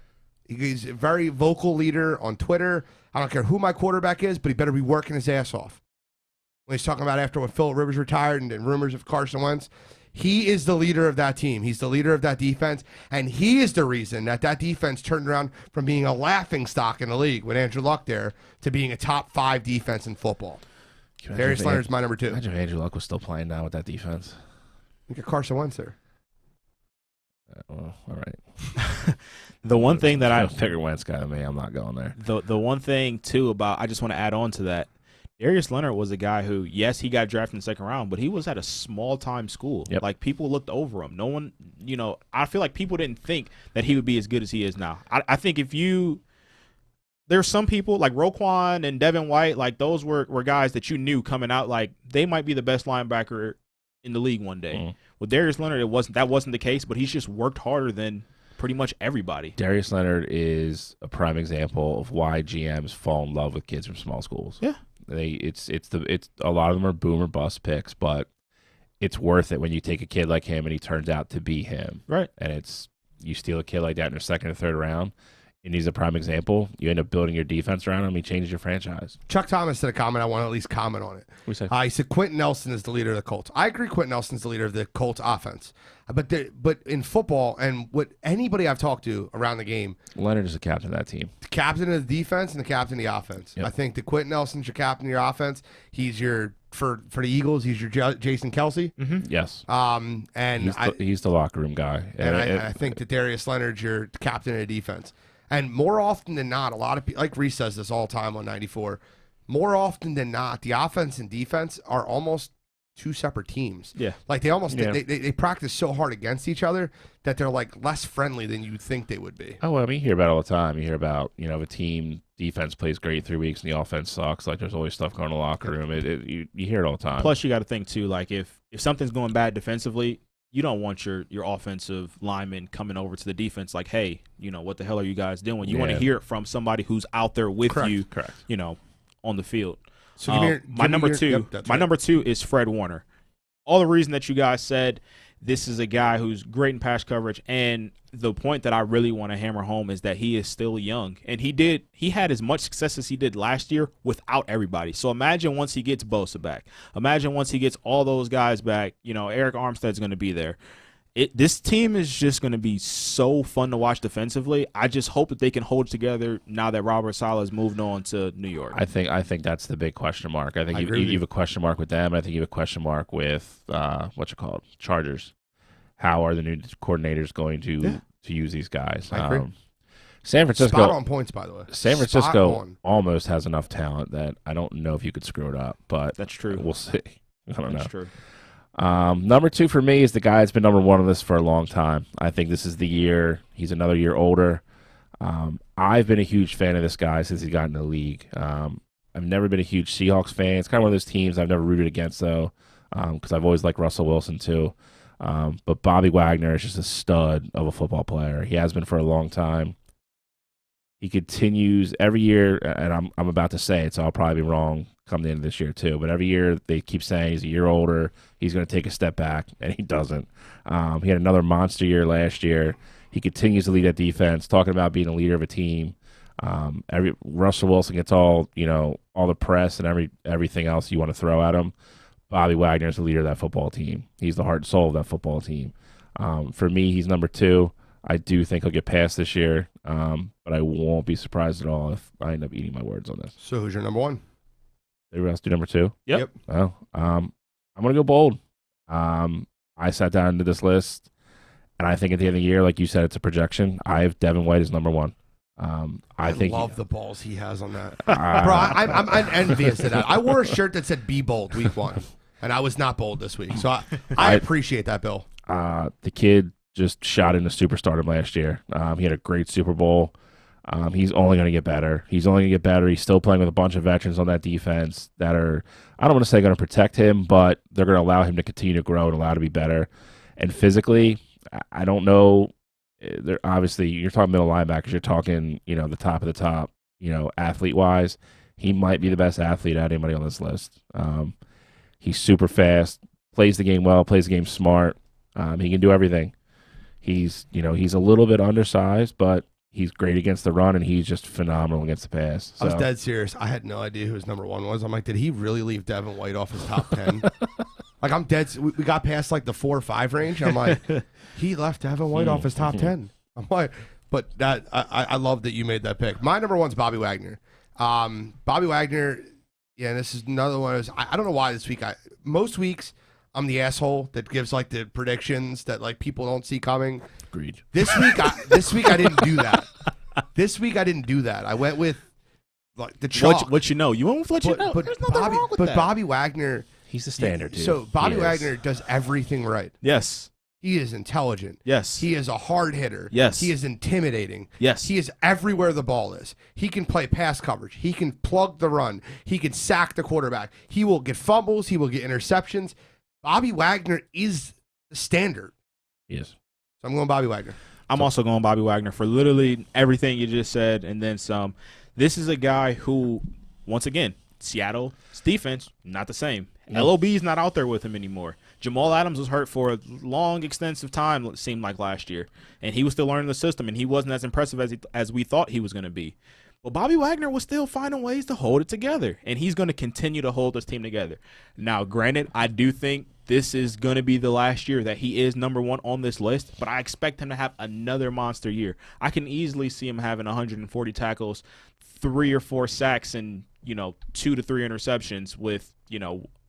He's a very vocal leader on Twitter. I don't care who my quarterback is, but he better be working his ass off. When he's talking about after when Phillip Rivers retired and rumors of Carson Wentz, he is the leader of that team. He's the leader of that defense, and he is the reason that defense turned around from being a laughing stock in the league with Andrew Luck there to being a top 5 defense in football. Darius Leonard's my number 2. Imagine if Andrew Luck was still playing now with that defense. Look at Carson Wentz there. Well, all right. The one thing that I figure Wentz got me, I'm not going there. The one thing too about I just want to add on to that. Darius Leonard was a guy who, yes, he got drafted in the 2nd round, but he was at a small time school. Yep. Like people looked over him. No one, I feel like people didn't think that he would be as good as he is now. I think there's some people like Roquan and Devin White, like those were guys that you knew coming out, like they might be the best linebacker in the league one day. With Darius Leonard, that wasn't the case, but he's just worked harder than pretty much everybody. Darius Leonard is a prime example of why GMs fall in love with kids from small schools. Yeah. It's a lot of them are boom or bust picks, but it's worth it when you take a kid like him and he turns out to be him. Right. And you steal a kid like that in your 2nd or 3rd round, and he's a prime example. You end up building your defense around him. He changes your franchise. Chuck Thomas said a comment. I want to at least comment on it. We say He said Quentin Nelson is the leader of the Colts. I agree. Quentin Nelson's the leader of the Colts offense. But in football and what anybody I've talked to around the game, Leonard is the captain of that team. The captain of the defense and the captain of the offense. Yep. I think that Quentin Nelson's your captain of your offense. He's your for the Eagles. He's your Jason Kelsey. Mm-hmm. Yes. And he's the locker room guy. And I think that Darius Leonard's your captain of the defense. And more often than not, a lot of people, like Reese says this all the time on 94, more often than not, the offense and defense are almost 2 separate teams. Yeah. Like they practice so hard against each other that they're like less friendly than you'd think they would be. Oh, well, I mean, you hear about it all the time. You hear about, if a team defense plays great 3 weeks and the offense sucks. Like there's always stuff going in the locker room. You hear it all the time. Plus, you got to think too, like if something's going bad defensively, you don't want your offensive lineman coming over to the defense like, hey, what the hell are you guys doing? You want to hear it from somebody who's out there with you, Correct. On the field. So my number 2 is Fred Warner. All the reason that you guys said, this is a guy who's great in pass coverage, and the point that I really want to hammer home is that he is still young, and he had as much success as he did last year without everybody. So imagine once he gets Bosa back, imagine once he gets all those guys back. Eric Armstead's going to be there. This team is just going to be so fun to watch defensively. I just hope that they can hold together now that Robert Saleh's moved on to New York. I think that's the big question mark. I think you have a question mark with them. I think you have a question mark with Chargers. How are the new coordinators going to use these guys? I agree. San Francisco Spot on points, by the way. San Spot Francisco on. almost has enough talent that I don't know if you could screw it up, but That's true. we'll see. I don't know. That's true. Number 2 for me is the guy that's been number 1 on this for a long time. I think this is the year. He's another year older. I've been a huge fan of this guy since he got in the league. I've never been a huge Seahawks fan. It's kind of one of those teams I've never rooted against, though, because I've always liked Russell Wilson, too. But Bobby Wagner is just a stud of a football player. He has been for a long time. He continues every year, and I'm about to say it, so I'll probably be wrong come the end of this year too. But every year they keep saying he's a year older, he's going to take a step back, and he doesn't. He had another monster year last year. He continues to lead that defense, talking about being a leader of a team. Russell Wilson gets all the press and everything else you want to throw at him. Bobby Wagner is the leader of that football team. He's the heart and soul of that football team. For me, he's number 2. I do think he'll get past this year, but I won't be surprised at all if I end up eating my words on this. So who's your number 1? Everybody else do number 2? Yep. Well, I'm going to go bold. I sat down into this list, and I think at the end of the year, like you said, it's a projection. I have Devin White as number 1. I think love the balls he has on that. Bro, I'm envious of that. I wore a shirt that said "Be bold" week 1, and I was not bold this week. So I appreciate that, Bill. The kid just shot into superstardom last year. He had a great Super Bowl. He's only going to get better. He's still playing with a bunch of veterans on that defense that are, I don't want to say going to protect him, but they're going to allow him to continue to grow and allow him to be better. And physically, I don't know. Obviously, you're talking middle linebackers. You're talking, the top of the top, athlete-wise. He might be the best athlete out of anybody on this list. He's super fast, plays the game well, plays the game smart. He can do everything. He's a little bit undersized, but he's great against the run, and he's just phenomenal against the pass. So. I was dead serious. I had no idea who his number 1 was. I'm like, did he really leave Devin White off his top 10? Like, I'm dead. We got past like the 4 or 5 range. I'm like, he left Devin White off his top 10. I'm like, but that I love that you made that pick. My number 1's Bobby Wagner. Bobby Wagner. Yeah, this is another one. I don't know why this week. Most weeks I'm the asshole that gives like the predictions that like people don't see coming. Agreed. This week I didn't do that. This week I didn't do that. I went with like the chalk. What you know? You went with what you know. There's nothing wrong with that. Bobby Wagner, he's the standard, dude. So Bobby Wagner does everything right. Yes. He is intelligent. Yes. He is a hard hitter. Yes. He is intimidating. Yes. He is everywhere the ball is. He can play pass coverage. He can plug the run. He can sack the quarterback. He will get fumbles. He will get interceptions. Bobby Wagner is the standard. He is. So I'm going Bobby Wagner. I'm also going Bobby Wagner for literally everything you just said and then some. This is a guy who, once again, Seattle's defense, not the same. LOB's not out there with him anymore. Jamal Adams was hurt for a long, extensive time, it seemed like last year. And he was still learning the system, and he wasn't as impressive as we thought he was going to be. But Bobby Wagner was still finding ways to hold it together, and he's going to continue to hold this team together. Now, granted, I do think this is going to be the last year that he is number 1 on this list, but I expect him to have another monster year. I can easily see him having 140 tackles, 3 or 4 sacks, and 2 to 3 interceptions with,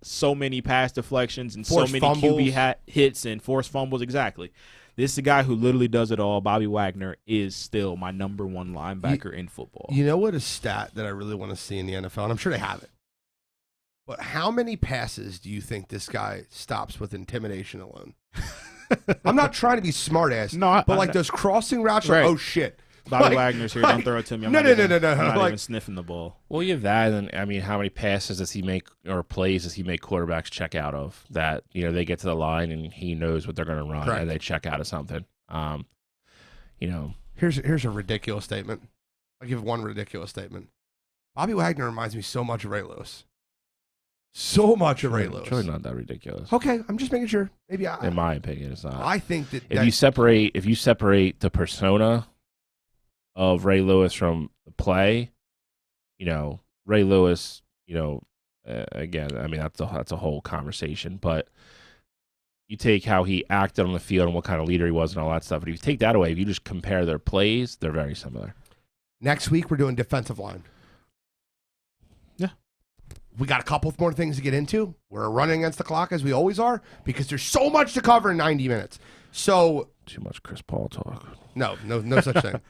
so many pass deflections and forced so many fumbles. QB hits and forced fumbles. Exactly. This is a guy who literally does it all. Bobby Wagner is still my number 1 linebacker in football. You know what a stat that I really want to see in the NFL, and I'm sure they have it. But how many passes do you think this guy stops with intimidation alone? I'm not trying to be smart ass, but like those crossing routes, right. Oh shit. Bobby Wagner's here. Don't throw it to me. I'm not even sniffing the ball. Well, you have that, and I mean, how many passes does he make or plays does he make quarterbacks check out of? That they get to the line and he knows what they're going to run, and they check out of something. Here's a ridiculous statement. I'll give one ridiculous statement. Bobby Wagner reminds me so much of Ray Lewis. So much of Ray Lewis. It's really not that ridiculous. Okay, I'm just making sure. Maybe in my opinion, it's not. I think that if you separate the persona of Ray Lewis from the play, Ray Lewis, again, I mean that's a whole conversation, but you take how he acted on the field and what kind of leader he was and all that stuff. But if you take that away, if you just compare their plays, they're very similar. Next week we're doing defensive line. Yeah. We got a couple more things to get into. We're running against the clock as we always are because there's so much to cover in 90 minutes. So too much Chris Paul talk. No such thing.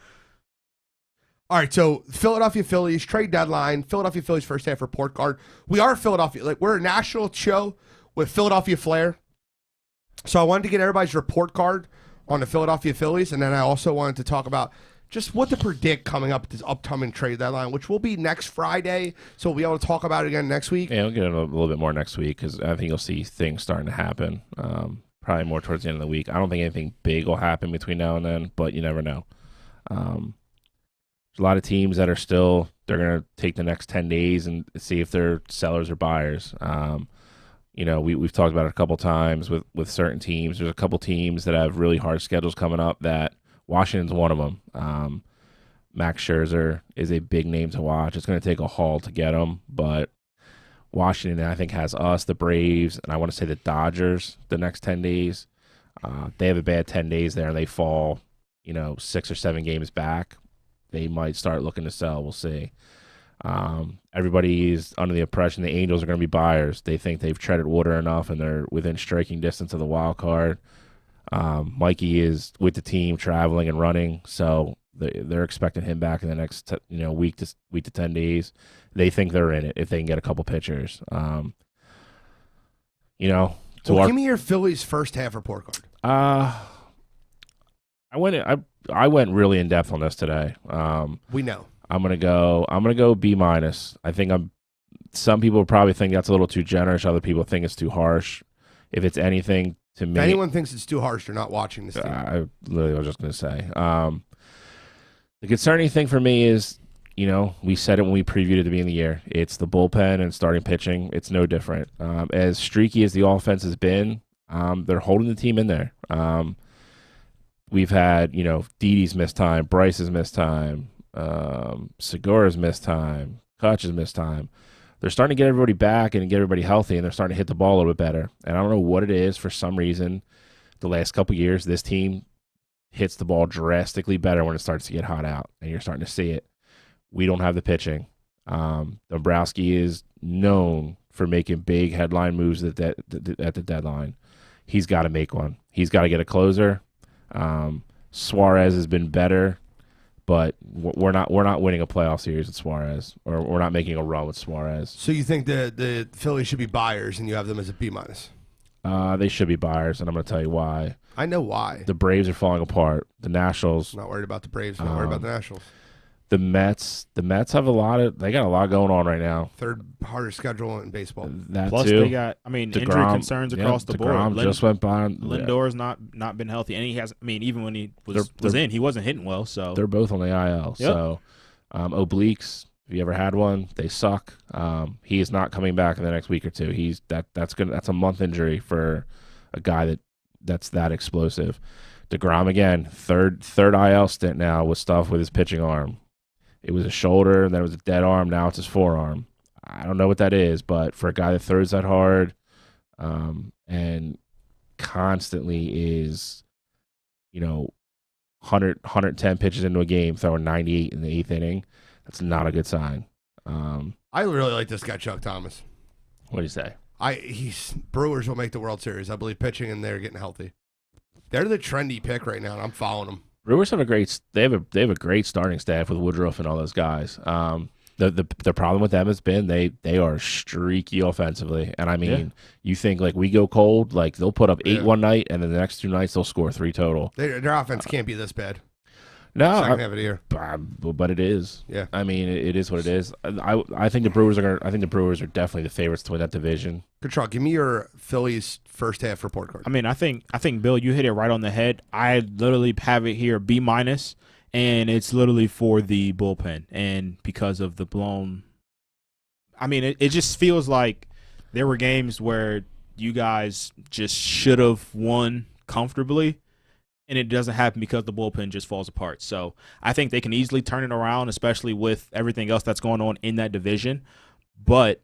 All right, so Philadelphia Phillies trade deadline. Philadelphia Phillies first half report card. We are Philadelphia. Like, we're a national show with Philadelphia flair. So I wanted to get everybody's report card on the Philadelphia Phillies, and then I also wanted to talk about just what to predict coming up at this upcoming trade deadline, which will be next Friday. So we'll be able to talk about it again next week. Yeah, we'll get it a little bit more next week because I think you'll see things starting to happen. Probably more towards the end of the week. I don't think anything big will happen between now and then, but you never know. There's a lot of teams that are still, they're going to take the next 10 days and see if they're sellers or buyers. We've talked about it a couple times with certain teams. There's a couple teams that have really hard schedules coming up that Washington's one of them. Max Scherzer is a big name to watch. It's going to take a haul to get him, but Washington, I think, has us, the Braves, and I want to say the Dodgers the next 10 days. They have a bad 10 days there, and they fall, 6 or 7 games back. They might start looking to sell. We'll see. Everybody is under the impression the Angels are going to be buyers. They think they've treaded water enough, and they're within striking distance of the wild card. Mikey is with the team, traveling and running, so they're expecting him back in the next week to 10 days. They think they're in it if they can get a couple pitchers. Give me your Phillies first half report card. I went really in depth on this today. We know. I'm gonna go B-. I think some people probably think that's a little too generous. Other people think it's too harsh. If it's anything to me, if anyone thinks it's too harsh, they're not watching this thing. I literally was just gonna say. The concerning thing for me is, we said it when we previewed it at the beginning of the year. It's the bullpen and starting pitching. It's no different. As streaky as the offense has been, they're holding the team in there. We've had, Didi's missed time, Bryce's missed time, Segura's missed time, Kutch's missed time. They're starting to get everybody back and get everybody healthy, and they're starting to hit the ball a little bit better. And I don't know what it is. For some reason, the last couple years, this team hits the ball drastically better when it starts to get hot out, and you're starting to see it. We don't have the pitching. Dombrowski is known for making big headline moves at the deadline. He's got to make one. He's got to get a closer. Suarez has been better, but we're not winning a playoff series with Suarez, or we're not making a run with Suarez. So you think the Phillies should be buyers, and you have them as a B-? They should be buyers, and I'm going to tell you why. I know why. The Braves are falling apart. The Nationals. Not worried about the Braves. Not worried about the Nationals. The Mets have they got a lot going on right now. Third hardest schedule in baseball. That Plus too. they got, injury concerns across the board. DeGrom just went by. Lindor's not been healthy, and he has. Even when he was in, he wasn't hitting well. So they're both on the IL. Yep. So obliques, if you ever had one, they suck. He is not coming back in the next week or two. That's a month injury for a guy that's that explosive. DeGrom again, third IL stint now with stuff with his pitching arm. It was a shoulder, then it was a dead arm. Now it's his forearm. I don't know what that is, but for a guy that throws that hard and constantly is, 110 pitches into a game, throwing 98 in the 8th inning, that's not a good sign. I really like this guy, Chuck Thomas. What do you say? Brewers will make the World Series. I believe pitching, and they're getting healthy. They're the trendy pick right now, and I'm following them. Brewers have a great starting staff with Woodruff and all those guys. The problem with them has been they are streaky offensively, and you think like we go cold, like they'll put up 8 one night, and then the next 2 nights they'll score 3 total. Their offense can't be this bad. No, second half of the year, but it is. Yeah, it is what it is. I think the Brewers are definitely the favorites to win that division. Control. Give me your Phillies first half report card. I think Bill, you hit it right on the head. I literally have it here B-, and it's literally for the bullpen, and because of the blown. It just feels like there were games where you guys just should have won comfortably. And it doesn't happen because the bullpen just falls apart. So I think they can easily turn it around, especially with everything else that's going on in that division. But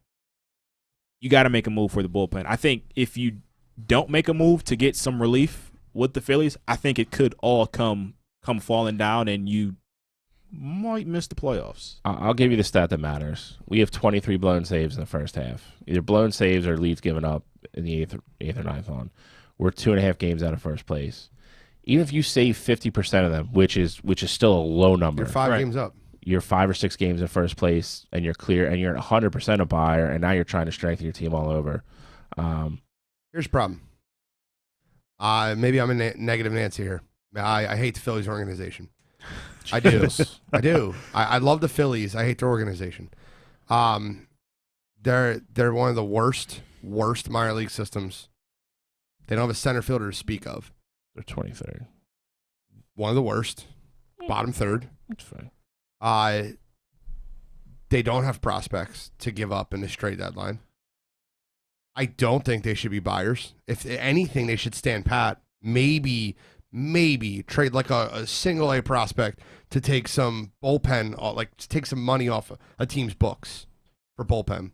you got to make a move for the bullpen. I think if you don't make a move to get some relief with the Phillies, I think it could all come falling down, and you might miss the playoffs. I'll give you the stat that matters. We have 23 blown saves in the first half. Either blown saves or leads given up in the 8th or 9th on. We're 2.5 games out of first place. Even if you save 50% of them, which is still a low number. You're 5 games up. you're 5 or 6 games in first place and you're clear and you're 100% a buyer, and now you're trying to strengthen your team all over. Here's the problem. Maybe I'm a negative Nancy here. I hate the Phillies organization. I do. I do. I love the Phillies. I hate their organization. They're one of the worst minor league systems. They don't have a center fielder to speak of. They're 23rd. One of the worst. Bottom third. That's fine. They don't have prospects to give up in this trade deadline. I don't think they should be buyers. If anything, they should stand pat. Maybe trade like a single A prospect to take some bullpen, like to take some money off a team's books for bullpen.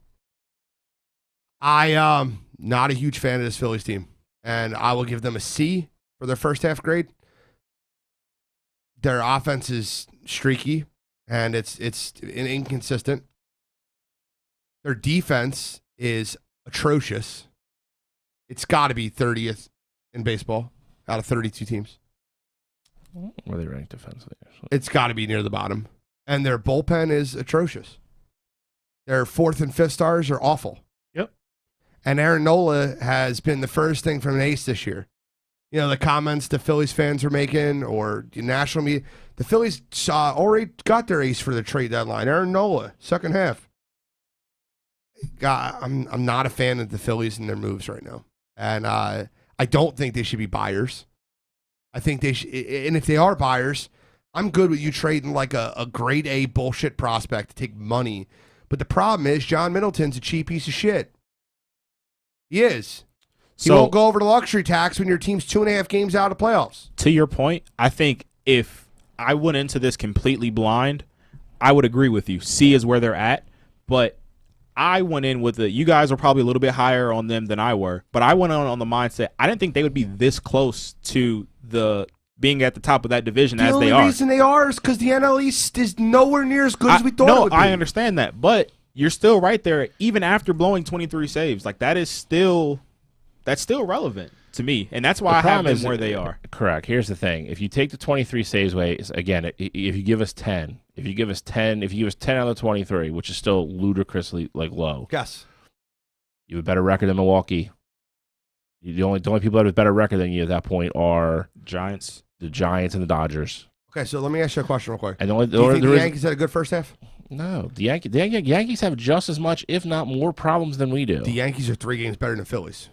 I not a huge fan of this Phillies team, and I will give them a C for their first half grade. Their offense is streaky, and it's inconsistent. Their defense is atrocious. It's got to be 30th in baseball out of 32 teams. Where they ranked defensively? It's got to be near the bottom. And their bullpen is atrocious. Their 4th and 5th stars are awful. Yep. And Aaron Nola has been the furthest thing from an ace this year. You know, the comments the Phillies fans are making or the national media. The Phillies already got their ace for the trade deadline. Aaron Nola, second half. God, I'm not a fan of the Phillies and their moves right now. And I don't think they should be buyers. I think they should, and if they are buyers, I'm good with you trading like a grade A bullshit prospect to take money. But the problem is John Middleton's a cheap piece of shit. He is. He won't go over the luxury tax when your team's 2.5 games out of playoffs. To your point, I think if I went into this completely blind, I would agree with you. C is where they're at, but I went in with you guys are probably a little bit higher on them than I were, but I went on the mindset I didn't think they would be this close to the being at the top of that division as they are. The only reason they are is because the NL East is nowhere near as good as we thought it would be. I understand that, but you're still right there even after blowing 23 saves. Like that's still relevant to me, and that's why I have them where they are. Correct. Here's the thing: if you take the 23 saves away, again, if you give us 10, if you give us 10 out of 23, which is still ludicrously low. Yes. You have a better record than Milwaukee. The only people that have a better record than you at that point are the Giants and the Dodgers. Okay, so let me ask you a question real quick. And do you think the Yankees had a good first half? No, the Yankees have just as much, if not more, problems than we do. The Yankees are 3 games better than the Phillies.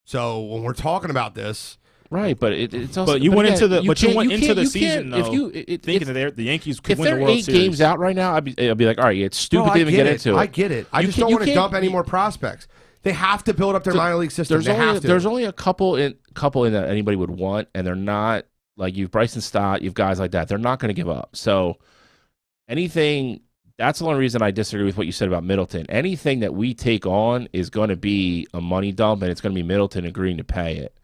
So when we're talking about this, right? But it's also. But you went into the season though, thinking that the Yankees could win the World Series. If they're 8 games out right now, I'll be like, all right, it's stupid to even get into it. I get it. I just don't want to dump any more prospects. They have to build up their minor league system. There's only a couple in that anybody would want, and they're not like you've Bryson Stott, you've guys like that. They're not going to give up. So anything. That's the only reason I disagree with what you said about Middleton. Anything that we take on is going to be a money dump, and it's going to be Middleton agreeing to pay it.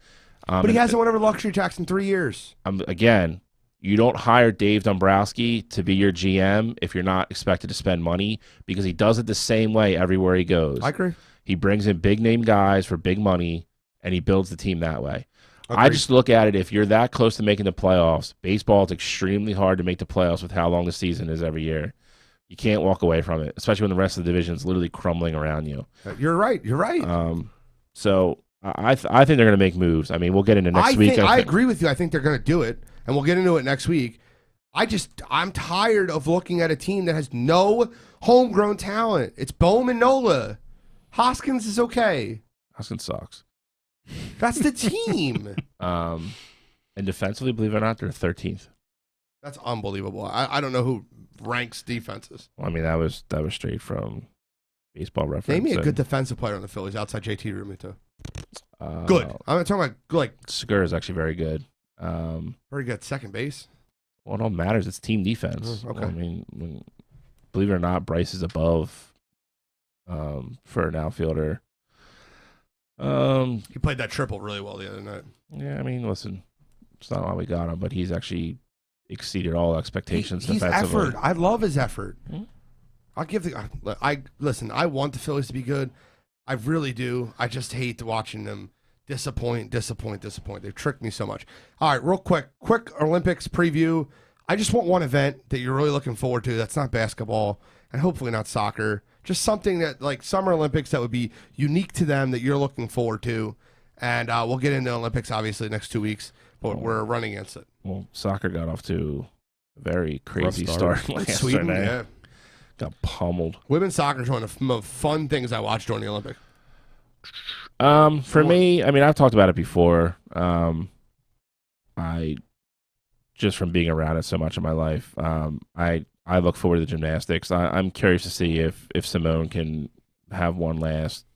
But he hasn't won over luxury tax in 3 years. Again, you don't hire Dave Dombrowski to be your GM if you're not expected to spend money, because he does it the same way everywhere he goes. I agree. He brings in big-name guys for big money, and he builds the team that way. I just look at it, if you're that close to making the playoffs, baseball is extremely hard to make the playoffs with how long the season is every year. You can't walk away from it, especially when the rest of the division is literally crumbling around you. You're right. So I think they're going to make moves. I mean, we'll get into next week. I agree with you. I think they're going to do it, and we'll get into it next week. I'm tired of looking at a team that has no homegrown talent. It's Bowman, Nola. Hoskins is okay. Hoskins sucks. That's the team. And defensively, believe it or not, they're 13th. That's unbelievable. I don't know who ranks defenses. Well, I mean, that was straight from Baseball Reference. Name me a good defensive player on the Phillies outside JT Realmuto. Good. I'm talking about like Segura is actually very good. Very good. Second base. Well, it all matters. It's team defense. Okay. I mean, believe it or not, Bryce is above for an outfielder. He played that triple really well the other night. Yeah, I mean, listen, it's not why we got him, but he's actually exceeded all expectations he's defensively. Effort. I love his effort. Hmm? I'll give listen. I want the Phillies to be good. I really do. I just hate watching them disappoint. They've tricked me so much. All right, real quick Olympics preview. I just want one event that you're really looking forward to that's not basketball and hopefully not soccer. Just something that, like Summer Olympics, that would be unique to them that you're looking forward to. And we'll get into Olympics, obviously, next 2 weeks, but we're running against it. Well, soccer got off to a very crazy start last Sweden, night. yeah. Got pummeled. Women's soccer is one of the most fun things I watched during the Olympics. For me, I mean, I've talked about it before. I just from being around it so much in my life, I look forward to the gymnastics. I'm curious to see if Simone can have one last,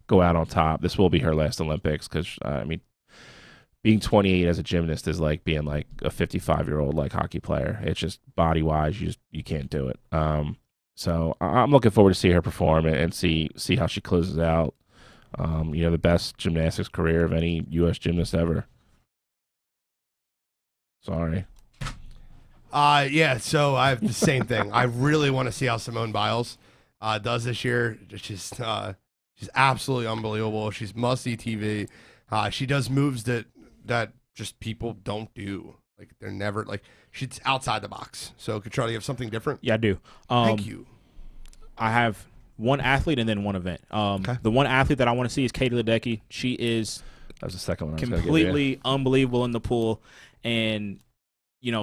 go out on top. This will be her last Olympics because, I mean, being 28 as a gymnast is like being like a 55-year-old like hockey player. It's just body-wise, you can't do it. So I'm looking forward to see her perform and see how she closes out. The best gymnastics career of any U.S. gymnast ever. Sorry. Yeah, so I have the same thing. I really want to see how Simone Biles does this year. She's absolutely unbelievable. She's must-see TV. She does moves that just people don't do. Like, they're never, like, she's outside the box. So, Control, you have something different? Yeah, I do. Thank you. I have one athlete and then one event. The one athlete that I want to see is Katie Ledecky. She is That was the second one I was completely unbelievable in the pool. And,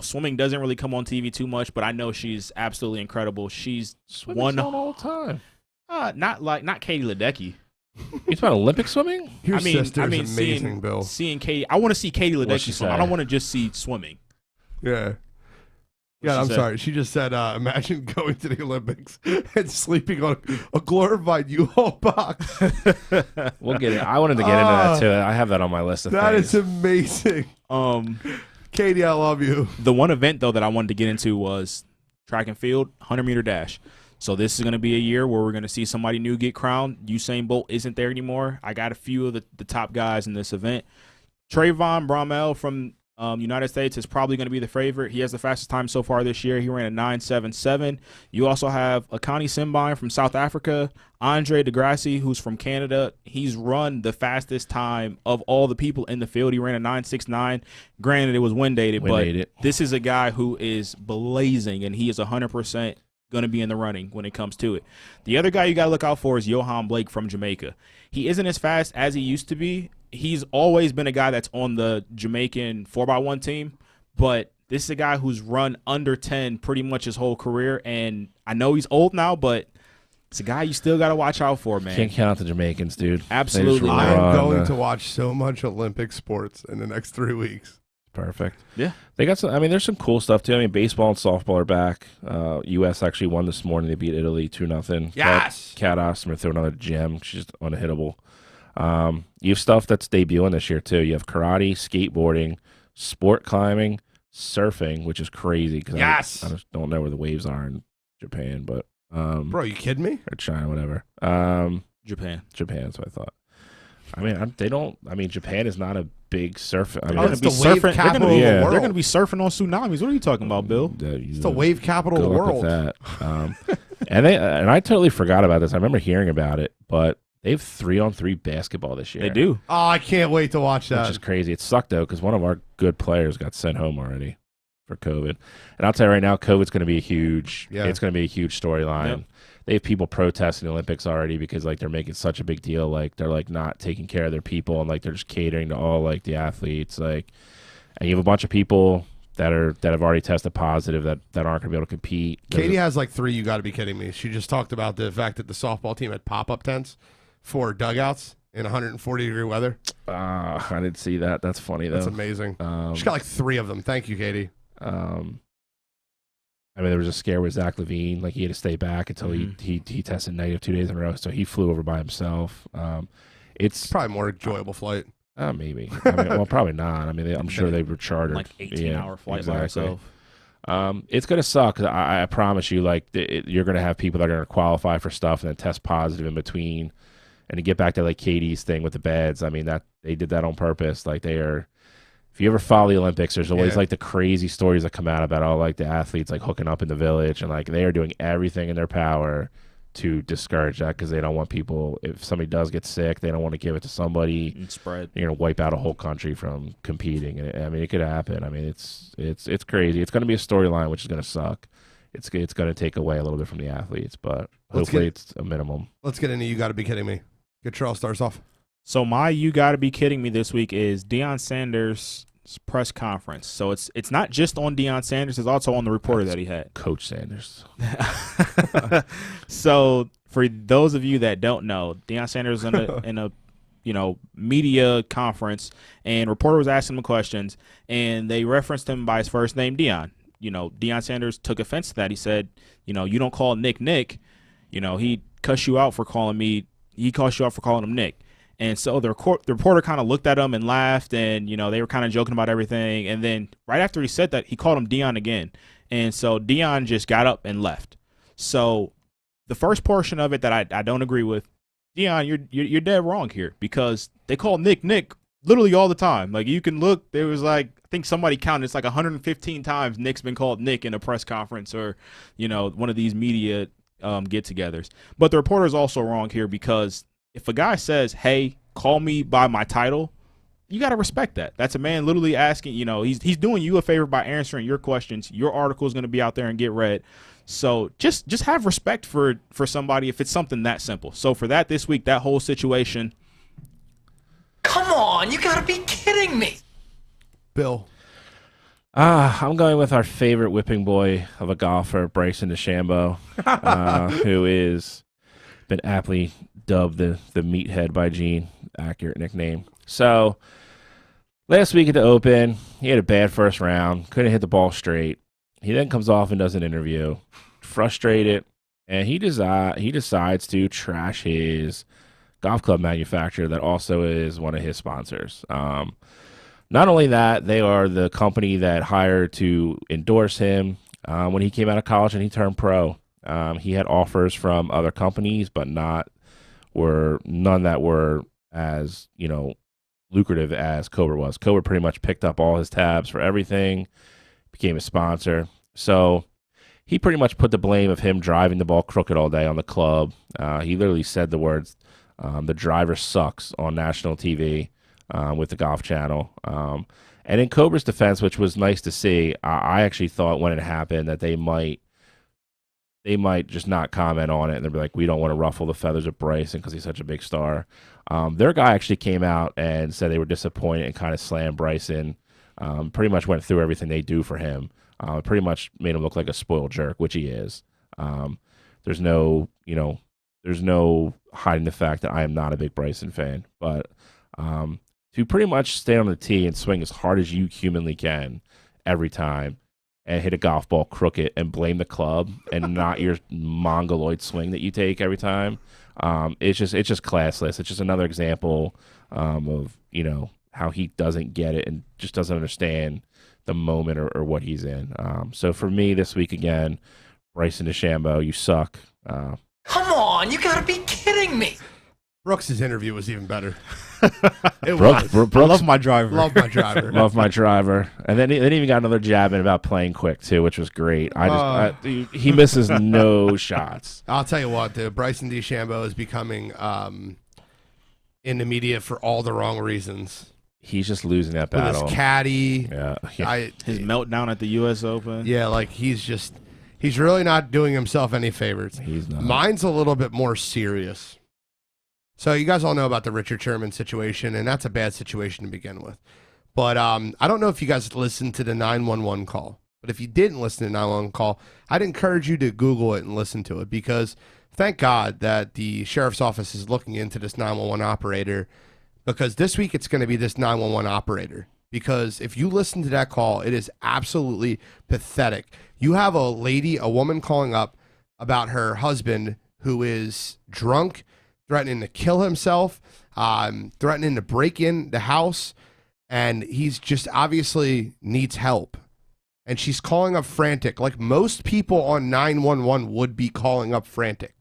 swimming doesn't really come on TV too much, but I know she's absolutely incredible. She's Swimming's on all the time. Not Katie Ledecky. You talking about Olympic swimming? Your sister's amazing, Bill. Seeing Katie, I want to see Katie Ledecky swim. I don't want to just see swimming. Yeah. Yeah, I'm sorry. She just said, imagine going to the Olympics and sleeping on a glorified U-Haul box. We'll get it. I wanted to get into that too. I have that on my list of That things. is amazing. Katie, I love you. The one event, though, that I wanted to get into was track and field, 100-meter dash. So this is going to be a year where we're going to see somebody new get crowned. Usain Bolt isn't there anymore. I got a few of the top guys in this event. Trayvon Bromell from United States is probably going to be the favorite. He has the fastest time so far this year. He ran a 9.77. You also have Akani Simbine from South Africa, Andre DeGrassi, who's from Canada. He's run the fastest time of all the people in the field. He ran a 9.69. Granted, it was wind-dated, but this is a guy who is blazing, and he is 100% going to be in the running when it comes to it. The other guy you got to look out for is Johan Blake from Jamaica. He isn't as fast as he used to be. He's always been a guy that's on the Jamaican 4x1 team, but this is a guy who's run under 10 pretty much his whole career, and I know he's old now, but it's a guy you still got to watch out for, man. Can't count the Jamaicans, dude. Absolutely. I'm going to watch so much Olympic sports in the next 3 weeks. Perfect. Yeah. They got some, there's some cool stuff too. Baseball and softball are back. U.S. actually won this morning. They beat Italy 2-0. Yes. Kat Osterman threw another gem. She's unhittable. You have stuff that's debuting this year too. You have karate, skateboarding, sport climbing, surfing, which is crazy because I just don't know where the waves are in Japan, but Bro, you kidding me? or China, whatever. Japan. That's what I thought. Japan is not a big surf. it's the wave capital of the world. They're going to be surfing on tsunamis. What are you talking about, Bill? It's the wave capital of the world. That. And I totally forgot about this. I remember hearing about it, but they have 3-on-3 basketball this year. They do. Oh, I can't wait to watch that. Which is crazy. It sucked, though, because one of our good players got sent home already for COVID. And I'll tell you right now, COVID's going to be it's going to be a huge storyline. Yep. They have people protesting the Olympics already because, they're making such a big deal. They're, not taking care of their people, and, they're just catering to all, the athletes. And you have a bunch of people that have already tested positive that aren't going to be able to compete. Katie has, 3. You got to be kidding me. She just talked about the fact that the softball team had pop-up tents for dugouts in 140-degree weather. I didn't see that. That's funny, though. That's amazing. She's got 3 of them. Thank you, Katie. There was a scare with Zach Levine. He had to stay back until he tested negative 2 days in a row, so he flew over by himself. It's probably a more enjoyable flight. Maybe. Well, probably not. I'm sure they were chartered. 18-hour flight by herself. It's going to suck. I promise you, you're going to have people that are going to qualify for stuff and then test positive in between. And to get back to Katie's thing with the beds, that they did that on purpose. They are. If you ever follow the Olympics, there's always the crazy stories that come out about all the athletes hooking up in the village, and they are doing everything in their power to discourage that because they don't want people, if somebody does get sick, they don't want to give it to somebody And spread. you're going to wipe out a whole country from competing. And I mean, it could happen. I mean, it's crazy. It's going to be a storyline, which is going to suck. It's going to take away a little bit from the athletes, but hopefully it's a minimum. Let's get into You Got to Be Kidding Me. Get your All-Stars off. So my You Gotta Be Kidding Me this week is Deion Sanders' press conference. So it's not just on Deion Sanders, it's also on the reporter that he had. Coach Sanders. So for those of you that don't know, Deion Sanders is in a media conference, and reporter was asking him questions, and they referenced him by his first name, Deion. Deion Sanders took offense to that. He said, you don't call Nick Nick. He cussed you out for calling me. He cussed you out for calling him Nick. And so the reporter kind of looked at him and laughed, and, they were kind of joking about everything. And then right after he said that, he called him Deion again. And so Deion just got up and left. So the first portion of it that I don't agree with, Deion, you're dead wrong here, because they call Nick literally all the time. Like, you can look, there was I think somebody counted, it's like 115 times Nick's been called Nick in a press conference or, one of these media get-togethers. But the reporter is also wrong here, because if a guy says, hey, call me by my title, you got to respect that. That's a man literally asking, he's doing you a favor by answering your questions. Your article is going to be out there and get read. So just have respect for somebody if it's something that simple. So for that this week, that whole situation. Come on, you gotta be kidding me. Bill. I'm going with our favorite whipping boy of a golfer, Bryson DeChambeau, who is been aptly dubbed the meathead by Gene. Accurate nickname. So last week at the Open, he had a bad first round, couldn't hit the ball straight. He then comes off and does an interview, frustrated, and he decides to trash his golf club manufacturer that also is one of his sponsors. Not only that, they are the company that hired to endorse him when he came out of college and he turned pro. He had offers from other companies, but none that were as lucrative as Cobra was. Cobra pretty much picked up all his tabs for everything, became a sponsor. So he pretty much put the blame of him driving the ball crooked all day on the club. He literally said the words, "The driver sucks" on national TV with the Golf Channel. And in Cobra's defense, which was nice to see, I actually thought when it happened that they might just not comment on it, and they'll be like, we don't want to ruffle the feathers of Bryson because he's such a big star. Their guy actually came out and said they were disappointed and kind of slammed Bryson. Pretty much went through everything they do for him. Pretty much made him look like a spoiled jerk, which he is. There's no hiding the fact that I am not a big Bryson fan, but to pretty much stay on the tee and swing as hard as you humanly can every time and hit a golf ball crooked and blame the club and not your mongoloid swing that you take every time. It's just classless. It's just another example of how he doesn't get it and just doesn't understand the moment or what he's in. So for me this week again, Bryson DeChambeau, you suck. Come on, you gotta be kidding me. Brooks' interview was even better. Brooks, I love my driver. Love my driver. Love my driver. And then he even got another jab in about playing quick too, which was great. He misses no shots. I'll tell you what, Bryson DeChambeau is becoming in the media for all the wrong reasons. He's just losing that battle. With his caddy. Yeah. His meltdown at the U.S. Open. Yeah, like he's really not doing himself any favors. He's not. Mine's a little bit more serious. So you guys all know about the Richard Sherman situation, and that's a bad situation to begin with. But I don't know if you guys listened to the 911 call. But if you didn't listen to the 911 call, I'd encourage you to Google it and listen to it, because thank God that the sheriff's office is looking into this 911 operator, because this week it's going to be this 911 operator. Because if you listen to that call, it is absolutely pathetic. You have a woman calling up about her husband who is drunk, threatening to kill himself, threatening to break in the house, and he's just obviously needs help. And she's calling up frantic, like most people on 911 would be calling up frantic.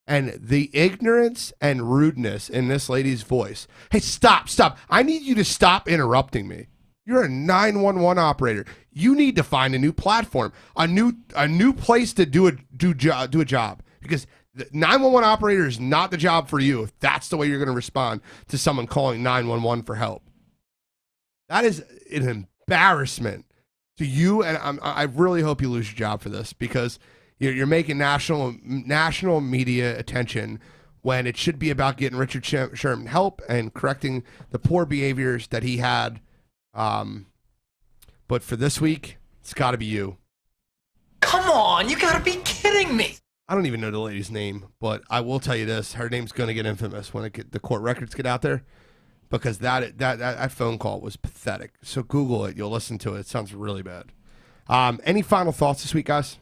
And the ignorance and rudeness in this lady's voice. Hey, stop. I need you to stop interrupting me. You're a 911 operator. You need to find a new platform, a new place to do a job, because The 911 operator is not the job for you if that's the way you're going to respond to someone calling 911 for help. That is an embarrassment to you, and I really hope you lose your job for this because you're making national media attention when it should be about getting Richard Sherman help and correcting the poor behaviors that he had. But for this week, it's got to be you. Come on, you gotta be kidding me. I don't even know the lady's name, but I will tell you this: her name's going to get infamous when the court records get out there, because that phone call was pathetic. So Google it; you'll listen to it. It sounds really bad. Any final thoughts this week, guys?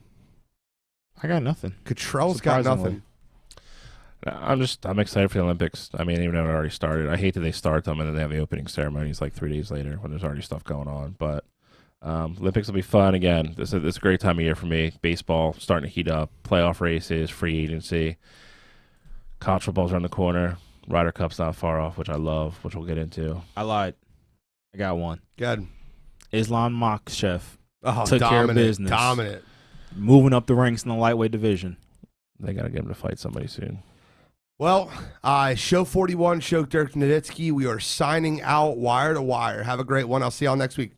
I got nothing. Cottrell's got nothing. I'm excited for the Olympics. I mean, even though it already started, I hate that they start them and then they have the opening ceremonies like 3 days later when there's already stuff going on. But Olympics will be fun again. This is a great time of year for me. Baseball starting to heat up. Playoff races, free agency. College football's around the corner. Ryder Cup's not far off, which I love, which we'll get into. I lied. I got one. Good. Islam Makhachev took care of business. Dominant. Moving up the ranks in the lightweight division. They got to get him to fight somebody soon. Well, show 41, show Dirk Nowitzki. We are signing out Wire to Wire. Have a great one. I'll see y'all next week.